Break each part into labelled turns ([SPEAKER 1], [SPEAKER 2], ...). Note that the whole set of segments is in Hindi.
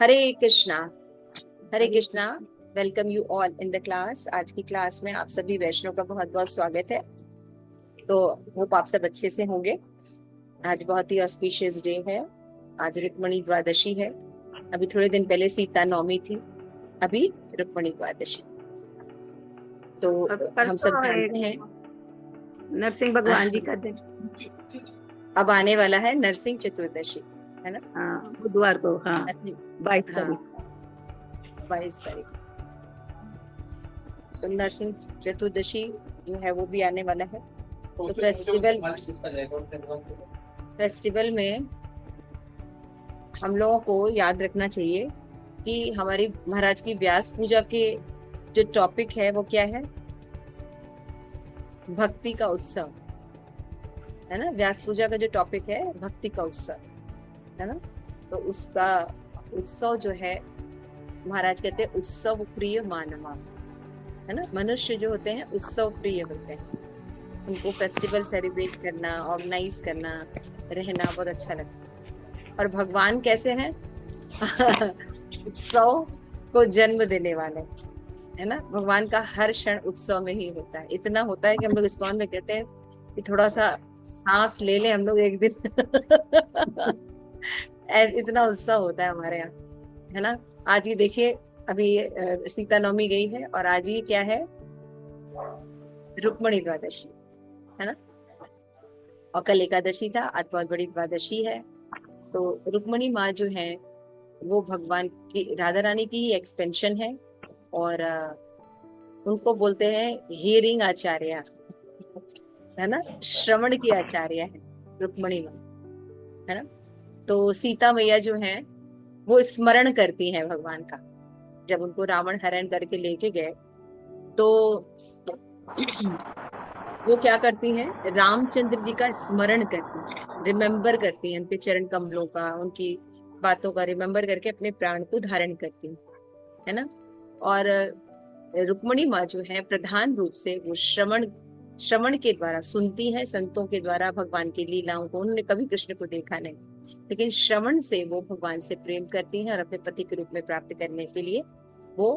[SPEAKER 1] Hare Krishna. Hare Krishna. Welcome you all in the class. आज की क्लास में आप सभी वैष्णव का बहुत बहुत स्वागत है। तो होप आप सब अच्छे से होंगे। आज बहुत ही ऑस्पिशियस डे है। आज रुक्मणी द्वादशी है। अभी थोड़े दिन पहले सीता नवमी थी, अभी रुक्मणी द्वादशी। तो
[SPEAKER 2] और कल
[SPEAKER 1] हम सब
[SPEAKER 2] तो
[SPEAKER 1] जानते हैं
[SPEAKER 2] नरसिंह भगवान जी का जन्म।
[SPEAKER 1] अब आने वाला है नरसिंह चतुर्दशी, है ना?
[SPEAKER 2] हाँ, बुधवार को। हाँ, बाईस
[SPEAKER 1] हाँ,
[SPEAKER 2] तारीख
[SPEAKER 1] 22 तारीख। तो नरसिंह चतुर्दशी जो है वो भी आने वाला है। तो फेस्टिवल में हम लोगों को याद रखना चाहिए कि हमारी महाराज की व्यास पूजा के जो टॉपिक है वो क्या है? भक्ति का उत्सव, है ना? व्यास पूजा का जो टॉपिक है भक्ति का उत्सव, है ना? तो उसका उत्सव जो है, महाराज कहते हैं उत्सव प्रिय मानवा, है ना? मनुष्य जो होते हैं उत्सव प्रिय होते हैं। उनको फेस्टिवल सेलिब्रेट करना, ऑर्गेनाइज करना, रहना बहुत अच्छा लगता है। और भगवान कैसे हैं? उत्सव को जन्म देने वाले, है ना? भगवान का हर क्षण उत्सव में ही होता है। इतना होता है कि हम लोग इस्कॉन में कहते हैं कि थोड़ा सा सांस ले ले हम लोग एक दिन। इतना उत्सव होता है हमारे यहाँ, है ना? आज ही देखिए, अभी सीता नवमी गई है और आज ही क्या है? रुक्मणी द्वादशी, है ना? और कल एकादशी था, आज बहुत बड़ी द्वादशी है। तो रुक्मणी माँ जो है वो भगवान की, राधा रानी की ही एक्सपेंशन है। और उनको बोलते हैं हियरिंग आचार्य, है ना? श्रवण की आचार्य है रुक्मणी माँ, है ना? तो सीता मैया जो है वो स्मरण करती हैं भगवान का। जब उनको रावण हरण करके लेके गए तो वो क्या करती हैं? रामचंद्र जी का स्मरण करती हैं, रिमेम्बर करती हैं उनके चरण कमलों का, उनकी बातों का रिमेम्बर करके अपने प्राण को धारण करती हैं, है ना? और रुक्मणी माँ जो है प्रधान रूप से वो श्रवण श्रवण के द्वारा सुनती है, संतों के द्वारा भगवान की लीलाओं को। उन्होंने कभी कृष्ण को देखा नहीं, लेकिन श्रवण से वो भगवान से प्रेम करती हैं और अपने पति के रूप में प्राप्त करने के लिए वो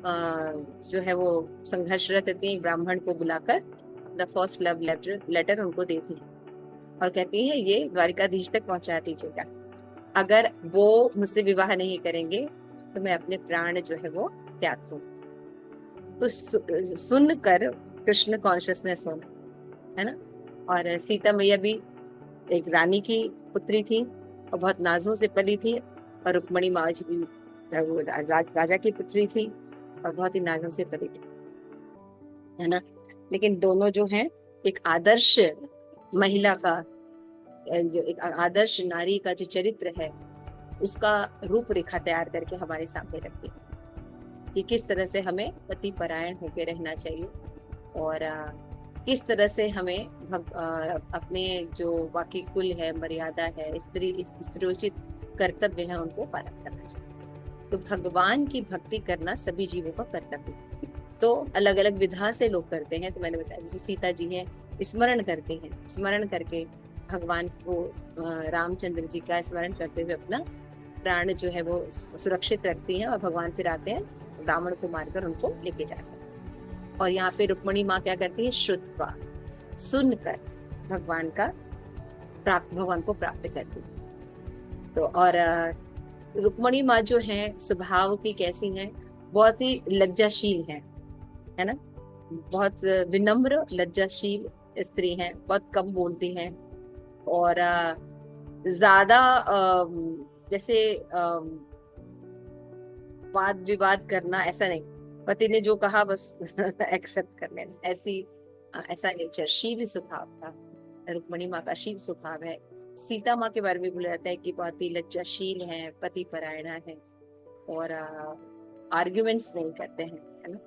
[SPEAKER 1] जो है वो संघर्षरत रहती है। ब्राह्मण को बुलाकर अपना फर्स्ट लव लेटर उनको देती है और कहती है ये द्वारिकाधीश तक पहुंचा दीजिएगा। अगर वो मुझसे विवाह नहीं करेंगे तो मैं अपने प्राण जो है वो त्याग दूं। तो सुन कर कृष्ण कॉन्शियसनेस होना, है ना? और सीता मैया भी एक रानी की पुत्री थी और बहुत नाजों से पली थी। और रुक्मणी माँ जी भी वो राजा की पुत्री थी और बहुत ही नाजों से पली थी, है ना? लेकिन दोनों जो हैं एक आदर्श महिला का, जो एक आदर्श नारी का जो चरित्र है उसका रूपरेखा तैयार करके हमारे सामने रखती है कि किस तरह से हमें पति परायण होकर रहना चाहिए और किस तरह से हमें अपने जो बाकी कुल है, मर्यादा है, स्त्रीोचित कर्तव्य है, उनको पालन करना चाहिए। तो भगवान की भक्ति करना सभी जीवों का कर्तव्य है। तो अलग अलग विधा से लोग करते हैं। तो मैंने बताया जैसे सीता जी हैं, स्मरण करते हैं, स्मरण करके भगवान को, रामचंद्र जी का स्मरण करते हुए अपना प्राण जो है वो सुरक्षित रखती हैं और भगवान फिर आते हैं, रावण को मारकर उनको लेके जाते हैं। और यहाँ पे रुक्मणी माँ क्या करती है? श्रुत्वा, सुनकर भगवान का भगवान को प्राप्त करती है। तो और रुक्मणी माँ जो है स्वभाव की कैसी है? बहुत ही लज्जाशील है ना? बहुत विनम्र लज्जाशील स्त्री हैं, बहुत कम बोलती हैं और ज्यादा जैसे वाद विवाद करना ऐसा नहीं। पति ने जो कहा बस एक्सेप्ट कर लेना, ऐसी ऐसा नेचर, शील स्वभाव था रुक्मणी माँ का। शील स्वभाव है। सीता माँ के बारे में बोला जाता है कि बहुत ही लज्जाशील है, पति परायणा है और आर्ग्यूमेंट्स नहीं करते हैं, है ना?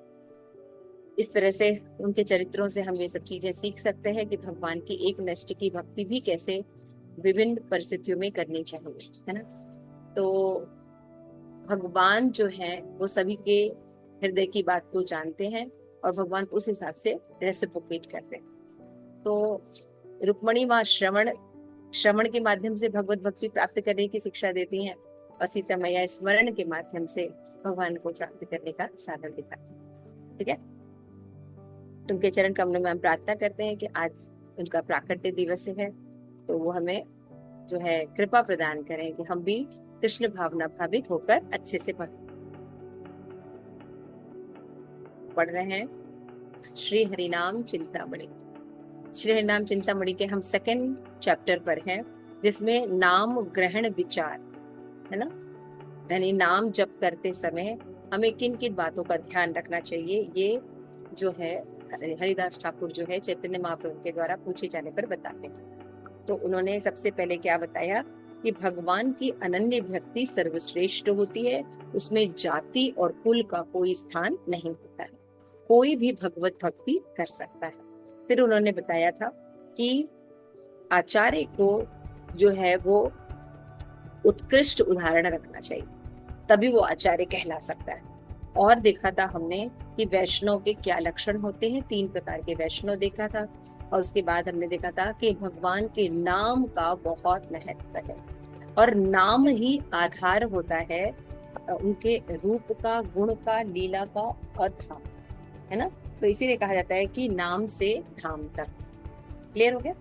[SPEAKER 1] इस तरह से उनके चरित्रों से हम ये सब चीजें सीख सकते हैं कि भगवान की एक निष्ठ की भक्ति भी कैसे विभिन्न परिस्थितियों में करनी चाहिए, है ना? तो भगवान जो है वो सभी के हृदय की बात को जानते हैं और भगवान उस हिसाब से रेसिप्रोकेट करते हैं। तो रुक्मणी माँ श्रवण श्रवण के माध्यम से भगवत भक्ति प्राप्त करने की शिक्षा देती हैं और सीता मैया स्मरण के माध्यम से भगवान को प्राप्त करने का साधन दिखाते हैं। ठीक है, उनके चरण कमलों में हम प्रार्थना करते हैं कि आज उनका प्राकट्य दिवस है, तो वो हमें जो है कृपा प्रदान करें कि हम भी कृष्ण भावना भावित होकर अच्छे से पढ़ रहे हैं श्री हरिनाम चिंतामणि। श्री हरिनाम चिंतामणि के हम सेकंड चैप्टर पर हैं, जिसमें नाम ग्रहण विचार है ना, यानी नाम जप करते समय हमें किन किन बातों का ध्यान रखना चाहिए, ये जो है हरिदास ठाकुर जो है चैतन्य महाप्रभु के द्वारा पूछे जाने पर बताते हैं। तो उन्होंने सबसे पहले क्या बताया कि भगवान की अनन्य भक्ति सर्वश्रेष्ठ होती है, उसमें जाति और कुल का कोई स्थान नहीं होता है, कोई भी भगवत भक्ति कर सकता है। फिर उन्होंने बताया था कि आचार्य को जो है वो उत्कृष्ट उदाहरण रखना चाहिए, तभी वो आचार्य कहला सकता है। और देखा था हमने कि वैष्णव के क्या लक्षण होते हैं, 3 प्रकार के वैष्णव देखा था। और उसके बाद हमने देखा था कि भगवान के नाम का बहुत महत्व है और नाम ही आधार होता है उनके रूप का, गुण का, लीला का और धाम, है ना। तो इसीलिए कहा जाता है कि नाम से धाम तक। क्लियर हो गया,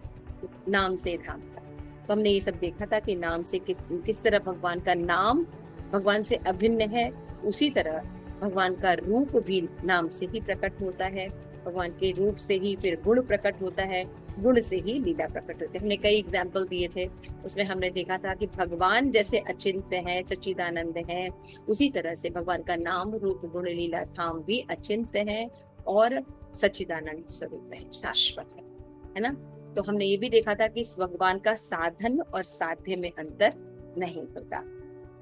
[SPEAKER 1] नाम से धाम तक। तो हमने ये सब देखा था कि नाम से किस तरह भगवान का नाम भगवान से अभिन्न है, उसी तरह भगवान का रूप भी नाम से ही प्रकट होता है, भगवान के रूप से ही फिर गुण प्रकट होता है, गुण से ही लीला प्रकट होती है। हमने कई एग्जाम्पल दिए थे, उसमें हमने देखा था कि भगवान जैसे अचिंत्य है, सच्चिदानंद है, उसी तरह से भगवान का नाम रूप गुण लीला धाम भी अचिंत्य है और सच्चिदानंद स्वरूप है, शाश्वत है ना। तो हमने ये भी देखा था कि इस भगवान का साधन और साध्य में अंतर नहीं होता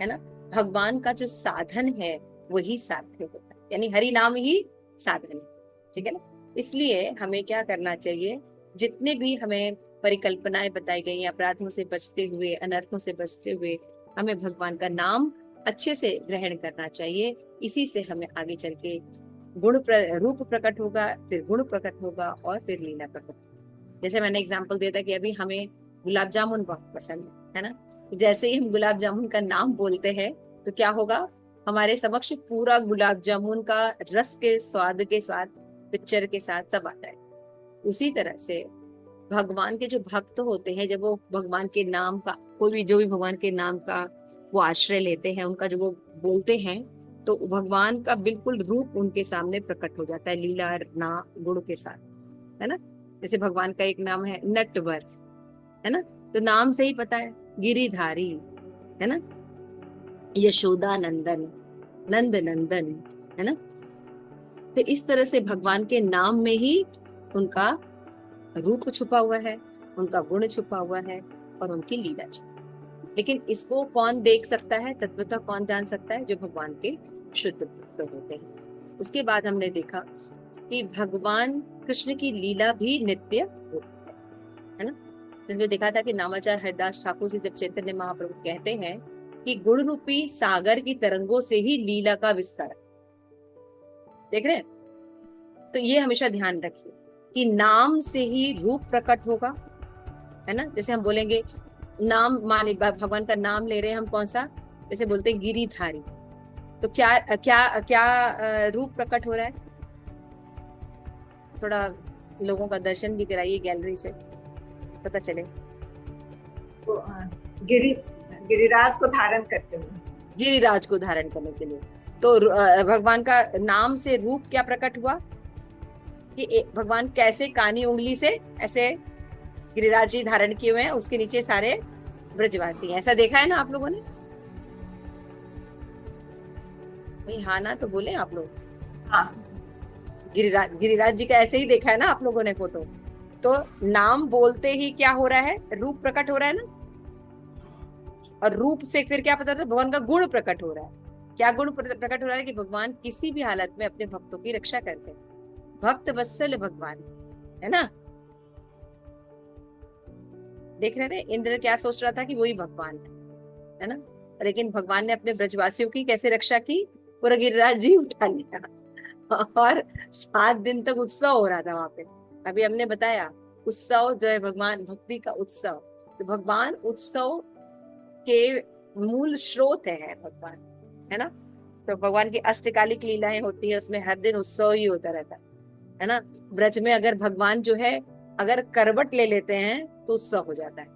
[SPEAKER 1] है ना, भगवान का जो साधन है वही साध्य होता है, यानी हरि नाम ही साधन है। ठीक है ना, इसलिए हमें क्या करना चाहिए, जितने भी हमें परिकल्पनाएं बताई गई, अपराधों से बचते हुए, अनर्थों से बचते हुए, हमें भगवान का नाम अच्छे से ग्रहण करना चाहिए। इसी से हमें आगे चल के रूप प्रकट होगा, फिर गुण प्रकट होगा और फिर लीला प्रकट। जैसे मैंने एग्जाम्पल दिया था कि अभी हमें गुलाब जामुन बहुत पसंद है ना, जैसे ही हम गुलाब जामुन का नाम बोलते हैं तो क्या होगा, हमारे समक्ष पूरा गुलाब जामुन का रस के स्वाद पिक्चर के साथ सब आता है। उसी तरह से भगवान के जो भक्त होते हैं, जब वो भगवान के नाम का कोई भी जो भी भगवान के नाम का वो आश्रय लेते हैं, उनका जो वो बोलते हैं, तो भगवान का बिल्कुल रूप उनके सामने प्रकट हो जाता है, लीला ना गुण के साथ, है ना। जैसे भगवान का एक नाम है नटवर, है ना, तो नाम से ही पता है, गिरिधारी, है ना, यशोदा नंदन, नंद नंदन, है ना। तो इस तरह से भगवान के नाम में ही उनका रूप छुपा हुआ है, उनका गुण छुपा हुआ है और उनकी लीला छुपी। लेकिन इसको कौन देख सकता है, तत्वतः कौन जान सकता है, जो भगवान के शुद्ध भक्त होते हैं। उसके बाद हमने देखा कि भगवान कृष्ण की लीला भी नित्य होती है ना। जिसमें देखा था कि नामाचार हरिदास ठाकुर से जब चैतन्य महाप्रभु कहते हैं कि गुण रूपी सागर की तरंगों से ही लीला का विस्तार, देख रहे हैं, तो ये हमेशा ध्यान रखिए कि नाम से ही रूप प्रकट होगा, है ना। जैसे हम बोलेंगे नाम, माने भगवान का नाम ले रहे हैं हम, कौन सा, जैसे बोलते हैं गिरिधारी, तो क्या क्या क्या रूप प्रकट हो रहा है, थोड़ा लोगों का दर्शन भी कराइए गैलरी से, पता चले।
[SPEAKER 3] तो गिरिराज को धारण करते हुए,
[SPEAKER 1] गिरिराज को धारण करने के लिए, तो भगवान का नाम से रूप क्या प्रकट हुआ कि भगवान कैसे कानी उंगली से ऐसे गिरिराज जी धारण किए हुए हैं, उसके नीचे सारे ब्रजवासी हैं। ऐसा देखा है ना आप लोगों ने भाई, हाँ ना तो बोले आप लोग।
[SPEAKER 3] हाँ,
[SPEAKER 1] गिरिराज जी का ऐसे ही देखा है ना आप लोगों ने फोटो। तो नाम बोलते ही क्या हो रहा है, रूप प्रकट हो रहा है ना, और रूप से फिर क्या पता, भगवान का गुण प्रकट हो रहा है। क्या गुण प्रकट हो रहा है कि भगवान किसी भी हालत में अपने भक्तों की रक्षा करते हैं, भक्त वत्सल भगवान, है ना। देख रहे थे इंद्र क्या सोच रहा था कि वही भगवान है ना, लेकिन भगवान ने अपने ब्रजवासियों की कैसे रक्षा की, पूरा गिरिराज जी उठा लिया और 7 दिन तक उत्सव हो रहा था वहां पे। अभी हमने बताया उत्सव जो है भगवान भक्ति का उत्सव, तो भगवान उत्सव के मूल स्रोत है भगवान, है ना। तो भगवान की अष्टकालिक लीलाएं होती है, उसमें हर दिन उत्सव ही होता रहता है ना। ब्रज में अगर भगवान जो है अगर करवट ले लेते हैं तो उत्सव हो जाता है।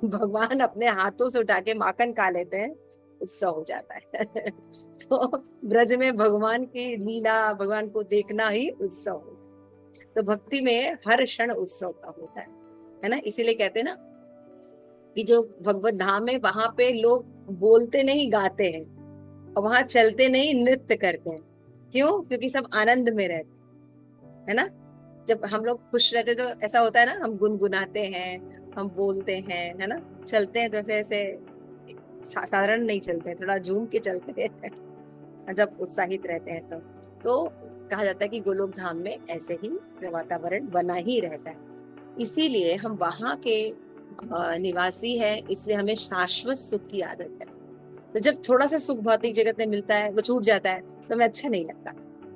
[SPEAKER 1] भगवान अपने हाथों से उठा के माखन खा लेते हैं, उत्सव हो जाता है। तो ब्रज में भगवान की लीला, भगवान को देखना ही उत्सव होता है। तो भक्ति में हर क्षण उत्सव का होता है ना। इसीलिए कहते हैं ना कि जो भगवत धाम है वहां पे लोग बोलते नहीं गाते हैं, और वहां चलते नहीं नृत्य करते हैं। क्यों? क्योंकि सब आनंद में रहते हैं, है ना। जब हम लोग खुश रहते तो ऐसा होता है ना, हम गुनगुनाते हैं, हम बोलते हैं, है ना। चलते हैं तो ऐसे ऐसे साधारण नहीं चलते हैं, थोड़ा झूम के चलते हैं। जब उत्साहित रहते हैं तो कहा जाता है कि गोलोक धाम में ऐसे ही वातावरण बना ही रहता है। इसीलिए हम वहां के निवासी है, इसलिए हमें शाश्वत सुख की आदत है। तो जब थोड़ा सा सुख भौतिक जगत में मिलता है, वो छूट जाता है, तो हमें अच्छा नहीं लगता।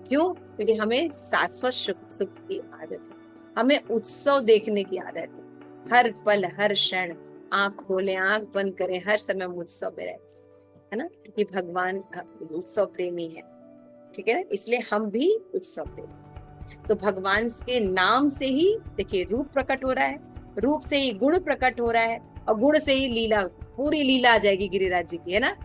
[SPEAKER 1] क्यों? क्योंकि हमें शाश्वत सुख की आदत है, हमें उत्सव देखने की आदत है। हर पल हर क्षण आंख खोले आंख बंद करें, हर समय हम उत्सव में रहे, है ना। कि भगवान उत्सव प्रेमी है, ठीक है ना। इसलिए हम भी उत्सव प्रेमी। तो भगवान के नाम से ही देखिए रूप प्रकट हो रहा है, रूप से ही गुण प्रकट हो रहा है, और गुण से ही लीला, पूरी लीला आ जाएगी गिरिराज जी की, है ना।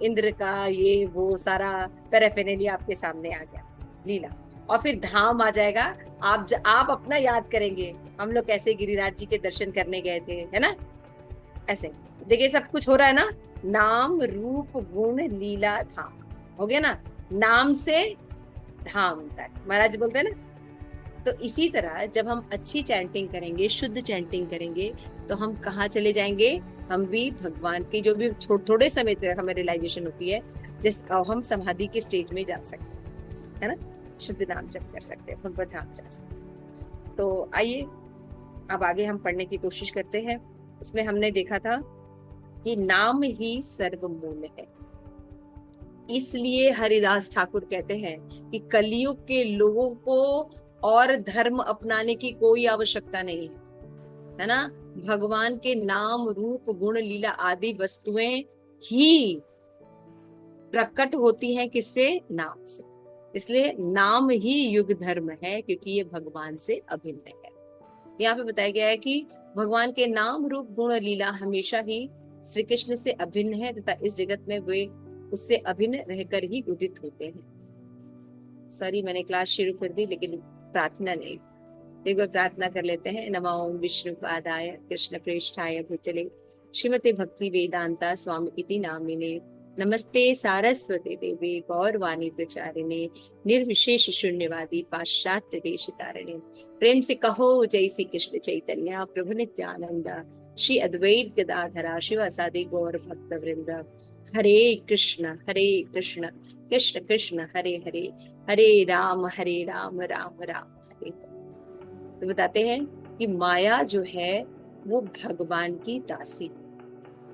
[SPEAKER 1] इंद्र का ये वो सारा पैराफेरेनिया आपके सामने आ गया, लीला। और फिर धाम आ जाएगा। आप अपना याद करेंगे, हम लोग कैसे गिरिराज जी के दर्शन करने गए थे, है ना। ऐसे देखिए सब कुछ हो रहा है ना, नाम रूप गुण लीला धाम, हो गया ना। नाम से धाम तक महाराज बोलते हैं ना। तो इसी तरह जब हम अच्छी चैंटिंग करेंगे, शुद्ध चैंटिंग करेंगे, तो हम कहाँ चले जाएंगे, हम भी भगवान की जो भी थोड़े समय तक हमें रियलाइजेशन होती है, जिस हम समाधि के स्टेज में जा सकते, है ना। शुद्ध नाम जप कर सकते हैं, भगवत धाम जा सकते। तो आइए अब आगे हम पढ़ने की कोशिश करते हैं। उसमें हमने देखा था कि नाम ही सर्वमूल है। इसलिए हरिदास ठाकुर कहते हैं कि कलयुग के लोगों को और धर्म अपनाने की कोई आवश्यकता नहीं है ना। भगवान के नाम रूप गुण लीला आदि वस्तुएं ही प्रकट होती हैं, किससे? नाम से। इसलिए नाम ही युग धर्म है, क्योंकि ये भगवान से अभिन्न है। यहाँ पे बताया गया है कि भगवान के नाम रूप गुण लीला हमेशा ही श्री कृष्ण से अभिन्न है, तथा इस जगत में वे उससे अभिन्न रहकर ही उदित होते हैं। सॉरी मैंने क्लास शुरू कर दी, लेकिन प्रार्थना नहीं। एक बार प्रार्थना कर लेते हैं। नमो विष्णु पादाय कृष्ण प्रेष्ठाय भूतले श्रीमते भक्ति वेदांता स्वामी इति नामिने नमस्ते सारस्वती देवी गौरवाणी प्रचारिणे निर्विशेष शून्यवादी पाश्चात्य देश तारिणे। प्रेम से कहो जय श्री कृष्ण चैतन्य प्रभु नित्यानंद श्री अद्वैत गदाधरा शिवासादि गौर भक्त वृंद। हरे कृष्ण कृष्ण कृष्ण हरे हरे, हरे राम राम राम हरे। तो बताते हैं कि माया जो है वो भगवान की दासी,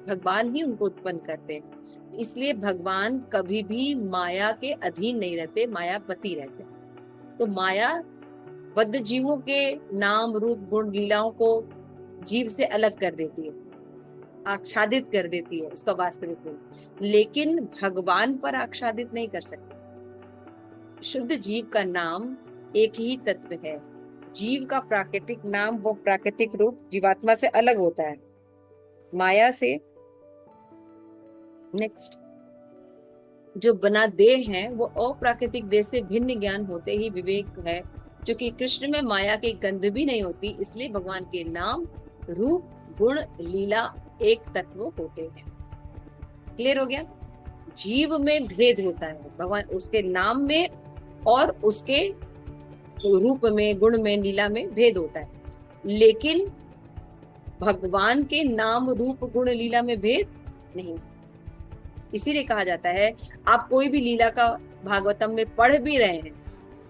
[SPEAKER 1] भगवान ही उनको उत्पन्न करते हैं। इसलिए भगवान कभी भी माया के अधीन नहीं रहते, मायापति रहते। तो माया बद्ध जीवों के नाम रूप गुण लीलाओं को जीव से अलग कर देती है, आच्छादित कर देती है उसका वास्तविक रूप, लेकिन भगवान पर आच्छादित नहीं कर सकती। शुद्ध जीव का नाम एक ही तत्व है। जीव का प्राकृतिक नाम, वो प्राकृतिक रूप जीवात्मा से अलग होता है, माया से। नेक्स्ट, जो बना देह है वो अप्राकृतिक देह से भिन्न ज्ञान होते ही विवेक है, जो कि कृष्ण में माया की गंध भी नहीं होती। इसलिए भगवान के नाम रूप गुण लीला एक तत्व होते हैं। क्लियर हो गया? जीव में भेद होता है, भगवान उसके नाम में और उसके रूप में गुण में लीला में भेद होता है, लेकिन भगवान के नाम रूप गुण लीला में भेद नहीं। इसीलिए कहा जाता है आप कोई भी लीला का भागवतम में पढ़ भी रहे हैं,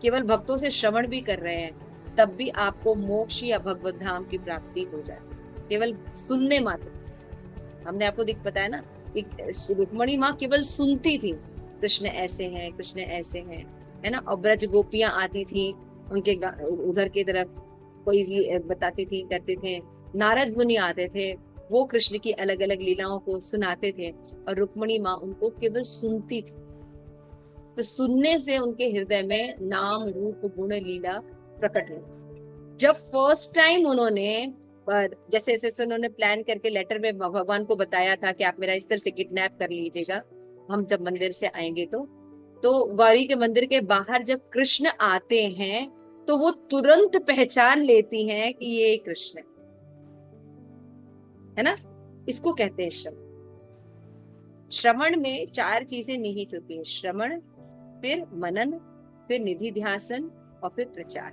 [SPEAKER 1] केवल भक्तों से श्रवण भी कर रहे हैं, तब भी आपको मोक्ष या भगवत धाम की प्राप्ति हो जाती है, केवल सुनने मात्र से। हमने आपको बताया ना कि रुक्मणी माँ केवल सुनती थी, कृष्ण ऐसे हैं, कृष्ण ऐसे हैं, है ना। और ब्रज गोपियां आती थी उनके उधर की तरफ, कोई बताती थी, करते थे। नारद मुनि आते थे, वो कृष्ण की अलग अलग लीलाओं को सुनाते थे और रुक्मिणी माँ उनको केवल सुनती थी। तो सुनने से उनके हृदय में नाम रूप गुण लीला प्रकट हुई। जब फर्स्ट टाइम उन्होंने जैसे जैसे उन्होंने प्लान करके लेटर में भगवान को बताया था कि आप मेरा इस तरह से किडनैप कर लीजिएगा हम जब मंदिर से आएंगे, तो गौरी के मंदिर के बाहर जब कृष्ण आते हैं तो वो तुरंत पहचान लेती हैं कि ये कृष्ण है ना। इसको कहते हैं श्रवण। श्रवण में 4 चीजें निहित होती है, श्रवण, फिर मनन, फिर निधि ध्यासन और फिर प्रचार।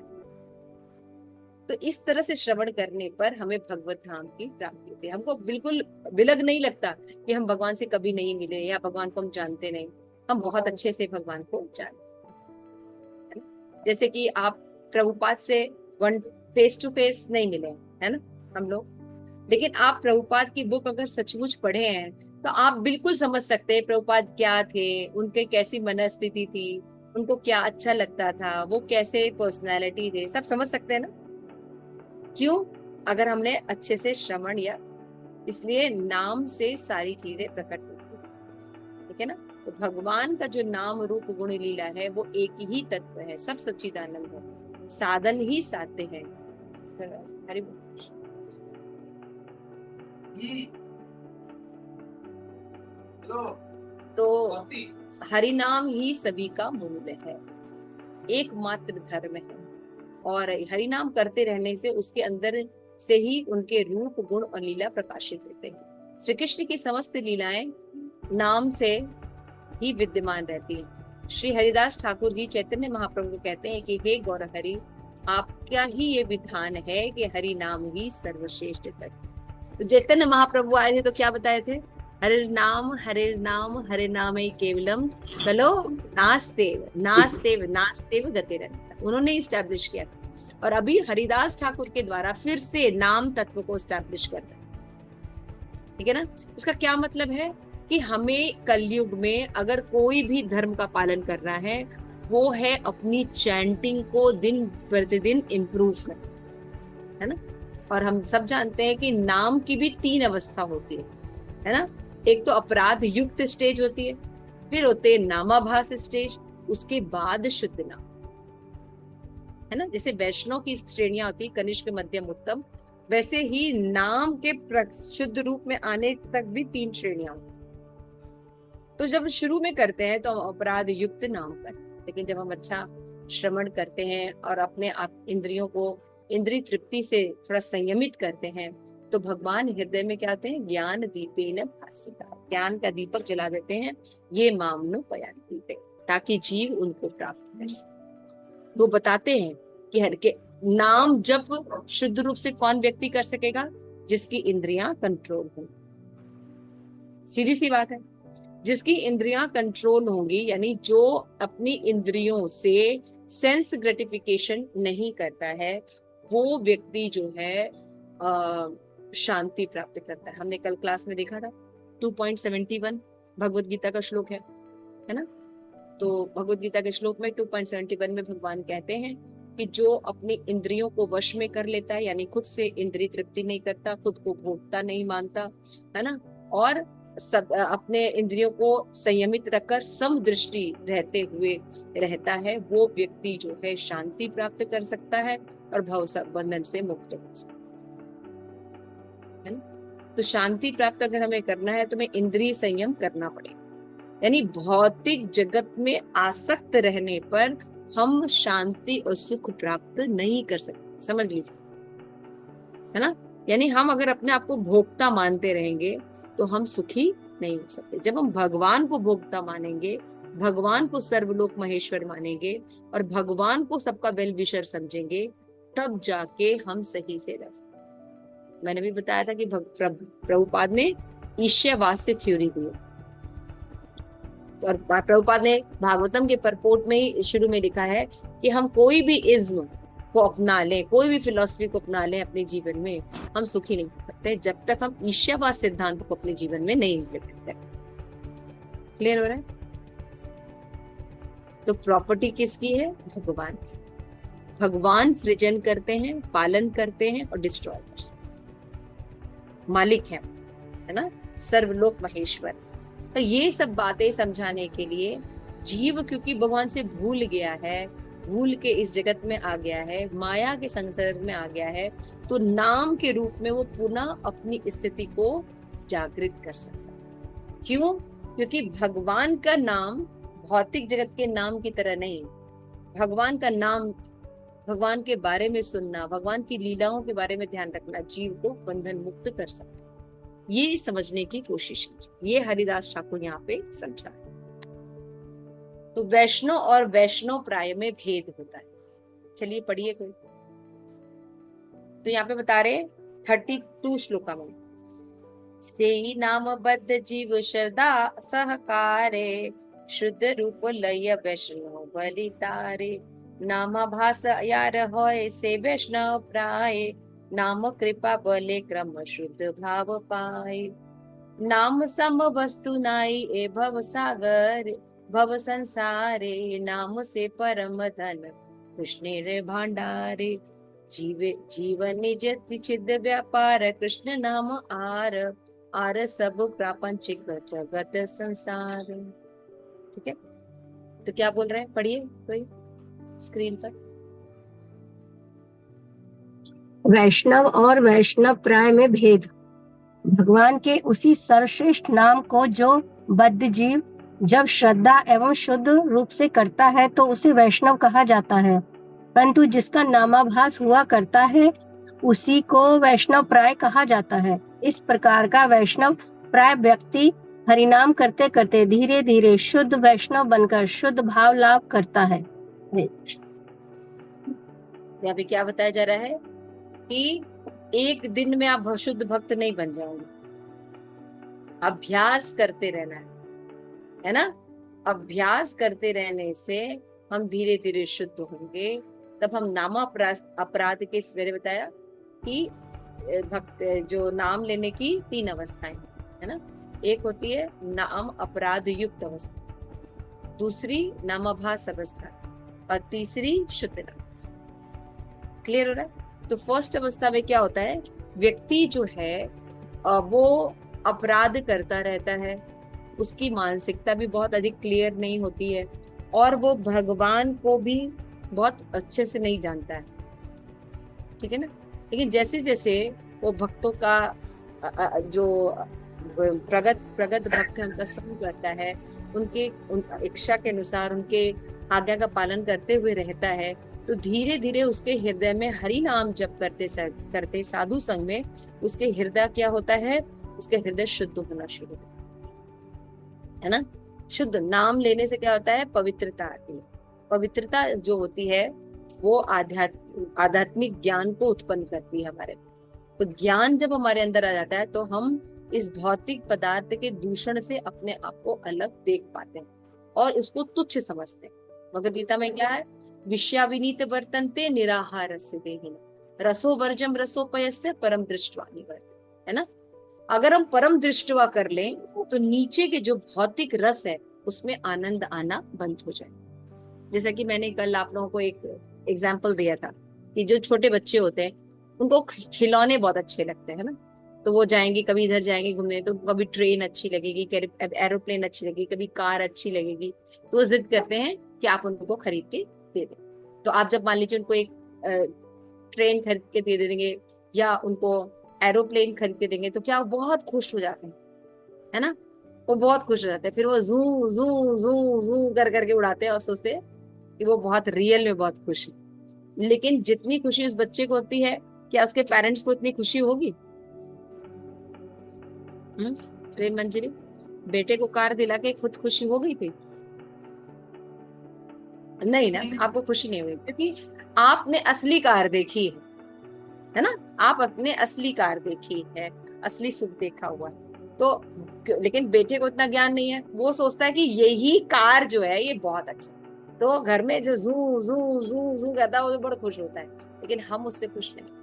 [SPEAKER 1] तो इस तरह से श्रवण करने पर हमें भगवत धाम की प्राप्ति होती है। हमको बिल्कुल विलग नहीं लगता कि हम भगवान से कभी नहीं मिले या भगवान को हम जानते नहीं। हम बहुत अच्छे से भगवान को जानते हैं। जैसे कि आप प्रभुपाद से वन फेस टू फेस नहीं मिले है ना हम लोग, लेकिन आप प्रभुपाद की बुक अगर सचमुच पढ़े हैं तो आप बिल्कुल समझ सकते हैं प्रभुपाद क्या थे, उनके कैसी मनस्थिति थी, उनको क्या अच्छा लगता था, वो कैसे पर्सनैलिटी थे, सब समझ सकते हैं ना। क्यों? अगर हमने अच्छे से श्रवण या, इसलिए नाम से सारी चीजें प्रकट होती है, ठीक है ना। तो भगवान का जो नाम रूप गुण लीला है वो एक ही तत्व है, सब सच्चिदानंद है, साधन ही साध्य है। हरि बोल। तो हरि नाम ही सभी का मूल है, एकमात्र धर्म है, और हरि नाम करते रहने से उसके अंदर से ही उनके रूप गुण और लीला प्रकाशित होते हैं। श्री कृष्ण की समस्त लीलाएं नाम से ही विद्यमान रहती हैं। श्री हरिदास ठाकुर जी चैतन्य महाप्रभु को कहते हैं कि हे गौर हरि, आपका ही ये विधान है कि हरि नाम ही सर्वश्रेष्ठ है। तो चैतन्य महाप्रभु आए थे तो क्या बताए थे? हरे नाम हरे नाम केवलम कलो नास्तेव नास्तेव नास्तेव गतिरंत, उन्होंने इस्टेब्लिश किया था। और अभी हरिदास ठाकुर के द्वारा फिर से नाम तत्व को इस्टेब्लिश करना है, ठीक है ना। उसका क्या मतलब है कि हमें कलयुग में अगर कोई भी धर्म का पालन करना है वो है अपनी चैंटिंग को दिन प्रतिदिन इम्प्रूव करना, है ना। और हम सब जानते हैं कि नाम की भी 3 अवस्था होती है ना। एक तो अपराध युक्त स्टेज होती है, फिर होते हैं नामाभास स्टेज, उसके बाद शुद्ध नाम, है ना। जैसे वैष्णव की श्रेणियां होती है कनिष्ठ मध्यम उत्तम, वैसे ही नाम के शुद्ध रूप में आने तक भी 3 श्रेणियां होती। तो जब शुरू में करते हैं तो हम अपराध युक्त नाम करते हैं, लेकिन जब हम अच्छा श्रवण करते हैं और अपने आप इंद्रियों को इंद्रिय तृप्ति से थोड़ा संयमित करते हैं तो भगवान हृदय में क्या होते हैं? ज्ञान दीपेन भासिता, ज्ञान का दीपक जला देते हैं, ये मामनो पयान्ति, ताकि जीव उनको प्राप्त कर सके। वो बताते हैं कि हर के नाम जप शुद्ध रूप से कौन व्यक्ति कर सकेगा? जिसकी इंद्रियां कंट्रोल हो। सीधी सी बात है, जिसकी इंद्रियां कंट्रोल होंगी, यानी जो अपनी इंद्रियों से सेंस ग्रेटिफिकेशन नहीं करता है, वो व्यक्ति जो है शांति प्राप्त करता है। हमने कल क्लास में देखा था 2.71 भगवत गीता का श्लोक है ना। तो भगवत गीता के श्लोक में 2.71 में भगवान कहते हैं कि जो अपनी इंद्रियों को वश में कर लेता है, यानी खुद से इंद्रिय तृप्ति नहीं करता, खुद को भोगता नहीं मानता, है ना, और सब अपने इंद्रियों को संयमित रखकर समदृष्टि रहते हुए रहता है, वो व्यक्ति जो है शांति प्राप्त कर सकता है और भव बंधन से मुक्त हो सकता है ना। तो शांति प्राप्त अगर हमें करना है तो हमें इंद्रिय संयम करना पड़ेगा, यानी भौतिक जगत में आसक्त रहने पर हम शांति और सुख प्राप्त नहीं कर सकते, समझ लीजिए, है ना। यानी हम अगर अपने आप को भोक्ता मानते रहेंगे तो हम सुखी नहीं हो सकते। जब हम भगवान को भोक्ता मानेंगे, भगवान को सर्वलोक महेश्वर मानेंगे और भगवान को सबका वेल विशर समझेंगे, तब जाके हम सही से रह सकते। मैंने भी बताया था कि प्रभुपाद ने ईश्वरवास्य थ्योरी दी, और प्रभुपाद ने भागवतम के परपोर्ट में ही शुरू में लिखा है कि हम कोई भी इज्म को अपना लें, कोई भी फिलॉसफी को अपना लें अपने जीवन में, हम सुखी नहीं हो सकते जब तक हम ईश्वरवाद सिद्धांत को अपने जीवन में नहीं इम्प्लीमेंट करें। क्लियर हो रहा है? तो प्रॉपर्टी किसकी है? भगवान की। भगवान सृजन करते हैं, पालन करते हैं और डिस्ट्रॉय करते हैं। मालिक है ना, सर्वलोक महेश्वर। तो ये सब बातें समझाने के लिए जीव क्योंकि भगवान से भूल गया है, भूल के इस जगत में आ गया है, माया के संसर्ग में आ गया है, तो नाम के रूप में वो पुनः अपनी स्थिति को जागृत कर सकता है। क्यों? क्योंकि भगवान का नाम भौतिक जगत के नाम की तरह नहीं। भगवान का नाम, भगवान के बारे में सुनना, भगवान की लीलाओं के बारे में ध्यान रखना जीव को बंधन मुक्त कर सकता है। ये समझने की कोशिश की, ये हरिदास ठाकुर यहाँ पे समझा है। तो वैष्णव और वैष्णव प्राय में भेद होता है। चलिए पढ़िए कोई। तो यहाँ पे बता रहे 32 श्लोका में, से ही नाम बद्ध जीव श्रद्धा सहकारे, शुद्ध रूप लय वैष्णव बलितारे, नामाभास यार होय से वैष्णव प्राय, नाम कृपा बले क्रम शुद्ध भाव पाए, नाम सम वस्तु नाई ए भव सागर, भव संसारे, नाम से परम धन कृष्ण रे भांडारे, जीवन निज चिद व्यापार कृष्ण नाम आर सब प्रापंचिक जगत संसार। ठीक है, तो क्या बोल रहे हैं, पढ़िए कोई स्क्रीन पर।
[SPEAKER 4] वैष्णव और वैष्णव प्राय में भेद। भगवान के उसी सर्वश्रेष्ठ नाम को जो बद्ध जीव जब श्रद्धा एवं शुद्ध रूप से करता है तो उसे वैष्णव कहा जाता है, परंतु जिसका नामाभास हुआ करता है उसी को वैष्णव प्राय कहा जाता है। इस प्रकार का वैष्णव प्राय व्यक्ति हरिनाम करते करते धीरे धीरे शुद्ध वैष्णव बनकर शुद्ध भाव लाभ करता है।
[SPEAKER 1] यहाँ पे क्या बताया जा रहा है कि एक दिन में आप शुद्ध भक्त नहीं बन जाओगे, अभ्यास करते रहना है ना। अभ्यास करते रहने से हम धीरे धीरे शुद्ध होंगे, तब हम नामा अपराध के मैंने बताया कि भक्त जो नाम लेने की 3 अवस्थाएं है ना। एक होती है नाम अपराध युक्त अवस्था, दूसरी नामाभास अवस्था और तीसरी शुद्ध अवस्था। क्लियर हो रहा है? तो फर्स्ट अवस्था में क्या होता है, व्यक्ति जो है वो अपराध करता रहता है, उसकी मानसिकता भी बहुत अधिक क्लियर नहीं होती है और वो भगवान को भी बहुत अच्छे से नहीं जानता है। ठीक है ना। लेकिन जैसे जैसे वो भक्तों का जो प्रगत भक्त है उनका संग करता है, उनके इच्छा के अनुसार उनके आज्ञा का पालन करते हुए रहता है, तो धीरे धीरे उसके हृदय में हरि नाम जप करते साधु संग में उसके हृदय क्या होता है, उसके हृदय शुद्ध होना शुरू है ना। शुद्ध नाम लेने से क्या होता है, पवित्रता आती है। पवित्रता जो होती है वो आध्यात्मिक ज्ञान को उत्पन्न करती है हमारे। तो ज्ञान जब हमारे अंदर आ जाता है तो हम इस भौतिक पदार्थ के दूषण से अपने आप को अलग देख पाते हैं और उसको तुच्छ समझते हैं। भगवद गीता में क्या है, विषयाविनीत वर्तन्ते निराहार रसो वर्जम रसोपयस्य परम दृष्टवा निवर्त, है ना। अगर हम परम दृष्टवा कर लें तो नीचे के जो भौतिक रस है उसमें आनंद आना बंद हो जाए। जैसा कि मैंने कल आप लोगों को एक एग्जाम्पल दिया था कि जो छोटे बच्चे होते हैं उनको खिलौने बहुत अच्छे लगते हैं ना, तो वो जाएंगे, कभी इधर जाएंगे घूमने, तो कभी ट्रेन अच्छी लगेगी, एरोप्लेन अच्छी लगेगी, कभी कार अच्छी लगेगी, तो वो जिद करते हैं कि आप उनको खरीद के दे दें। तो आप जब मान लीजिए उनको एक ट्रेन खरीद के दे देंगे या उनको एरोप्लेन खरीद के देंगे तो क्या वो बहुत खुश हो जाते हैं, है ना। वो बहुत खुश हो जाते हैं, फिर वो जू जू जू जू कर करके उड़ाते हैं और सोचते हैं कि वो बहुत रियल में बहुत खुश है। लेकिन जितनी खुशी उस बच्चे को होती है, क्या उसके पेरेंट्स को इतनी खुशी होगी? प्रेम मंजरी, बेटे को कार दिला के खुद खुशी हो गई थी? नहीं ना, आपको खुशी नहीं हुई क्योंकि आपने असली कार देखी है ना। आप अपने असली कार देखी है, असली सुख देखा हुआ है। तो लेकिन बेटे को इतना ज्ञान नहीं है, वो सोचता है कि यही कार जो है ये बहुत अच्छा, तो घर में जो जू जू जू जू करता है वो बड़ा खुश होता है, लेकिन हम उससे खुश नहीं।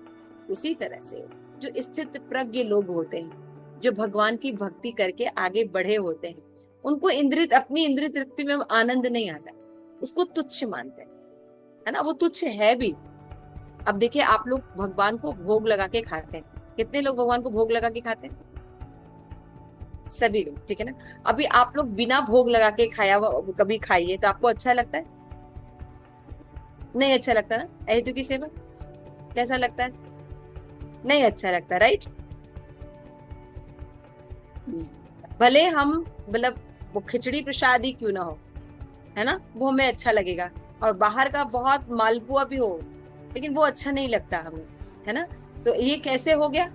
[SPEAKER 1] उसी तरह से जो स्थित प्रज्ञ लोग होते हैं, जो भगवान की भक्ति करके आगे बढ़े होते हैं, उनको अपनी इंद्रिय तृप्ति में आनंद नहीं आता, उसको तुच्छ मानते हैं, है ना। वो तुच्छ है भी। अब देखिए, आप लोग भगवान को भोग लगा के खाते हैं, कितने लोग भगवान को भोग लगा के खाते हैं? सभी लोग, ठीक है ना। अभी आप लोग बिना भोग लगा के खाया हुआ कभी खाइए तो आपको अच्छा लगता है? नहीं अच्छा लगता ना। अहेतु की सेवा कैसा लगता है? नहीं अच्छा लगता, राइट। भले हम मतलब वो खिचड़ी प्रसाद ही क्यों ना हो, है ना, वो हमें अच्छा लगेगा। और बाहर का बहुत मालपुआ भी हो, लेकिन वो अच्छा नहीं लगता हमें, है ना। तो ये कैसे हो गया?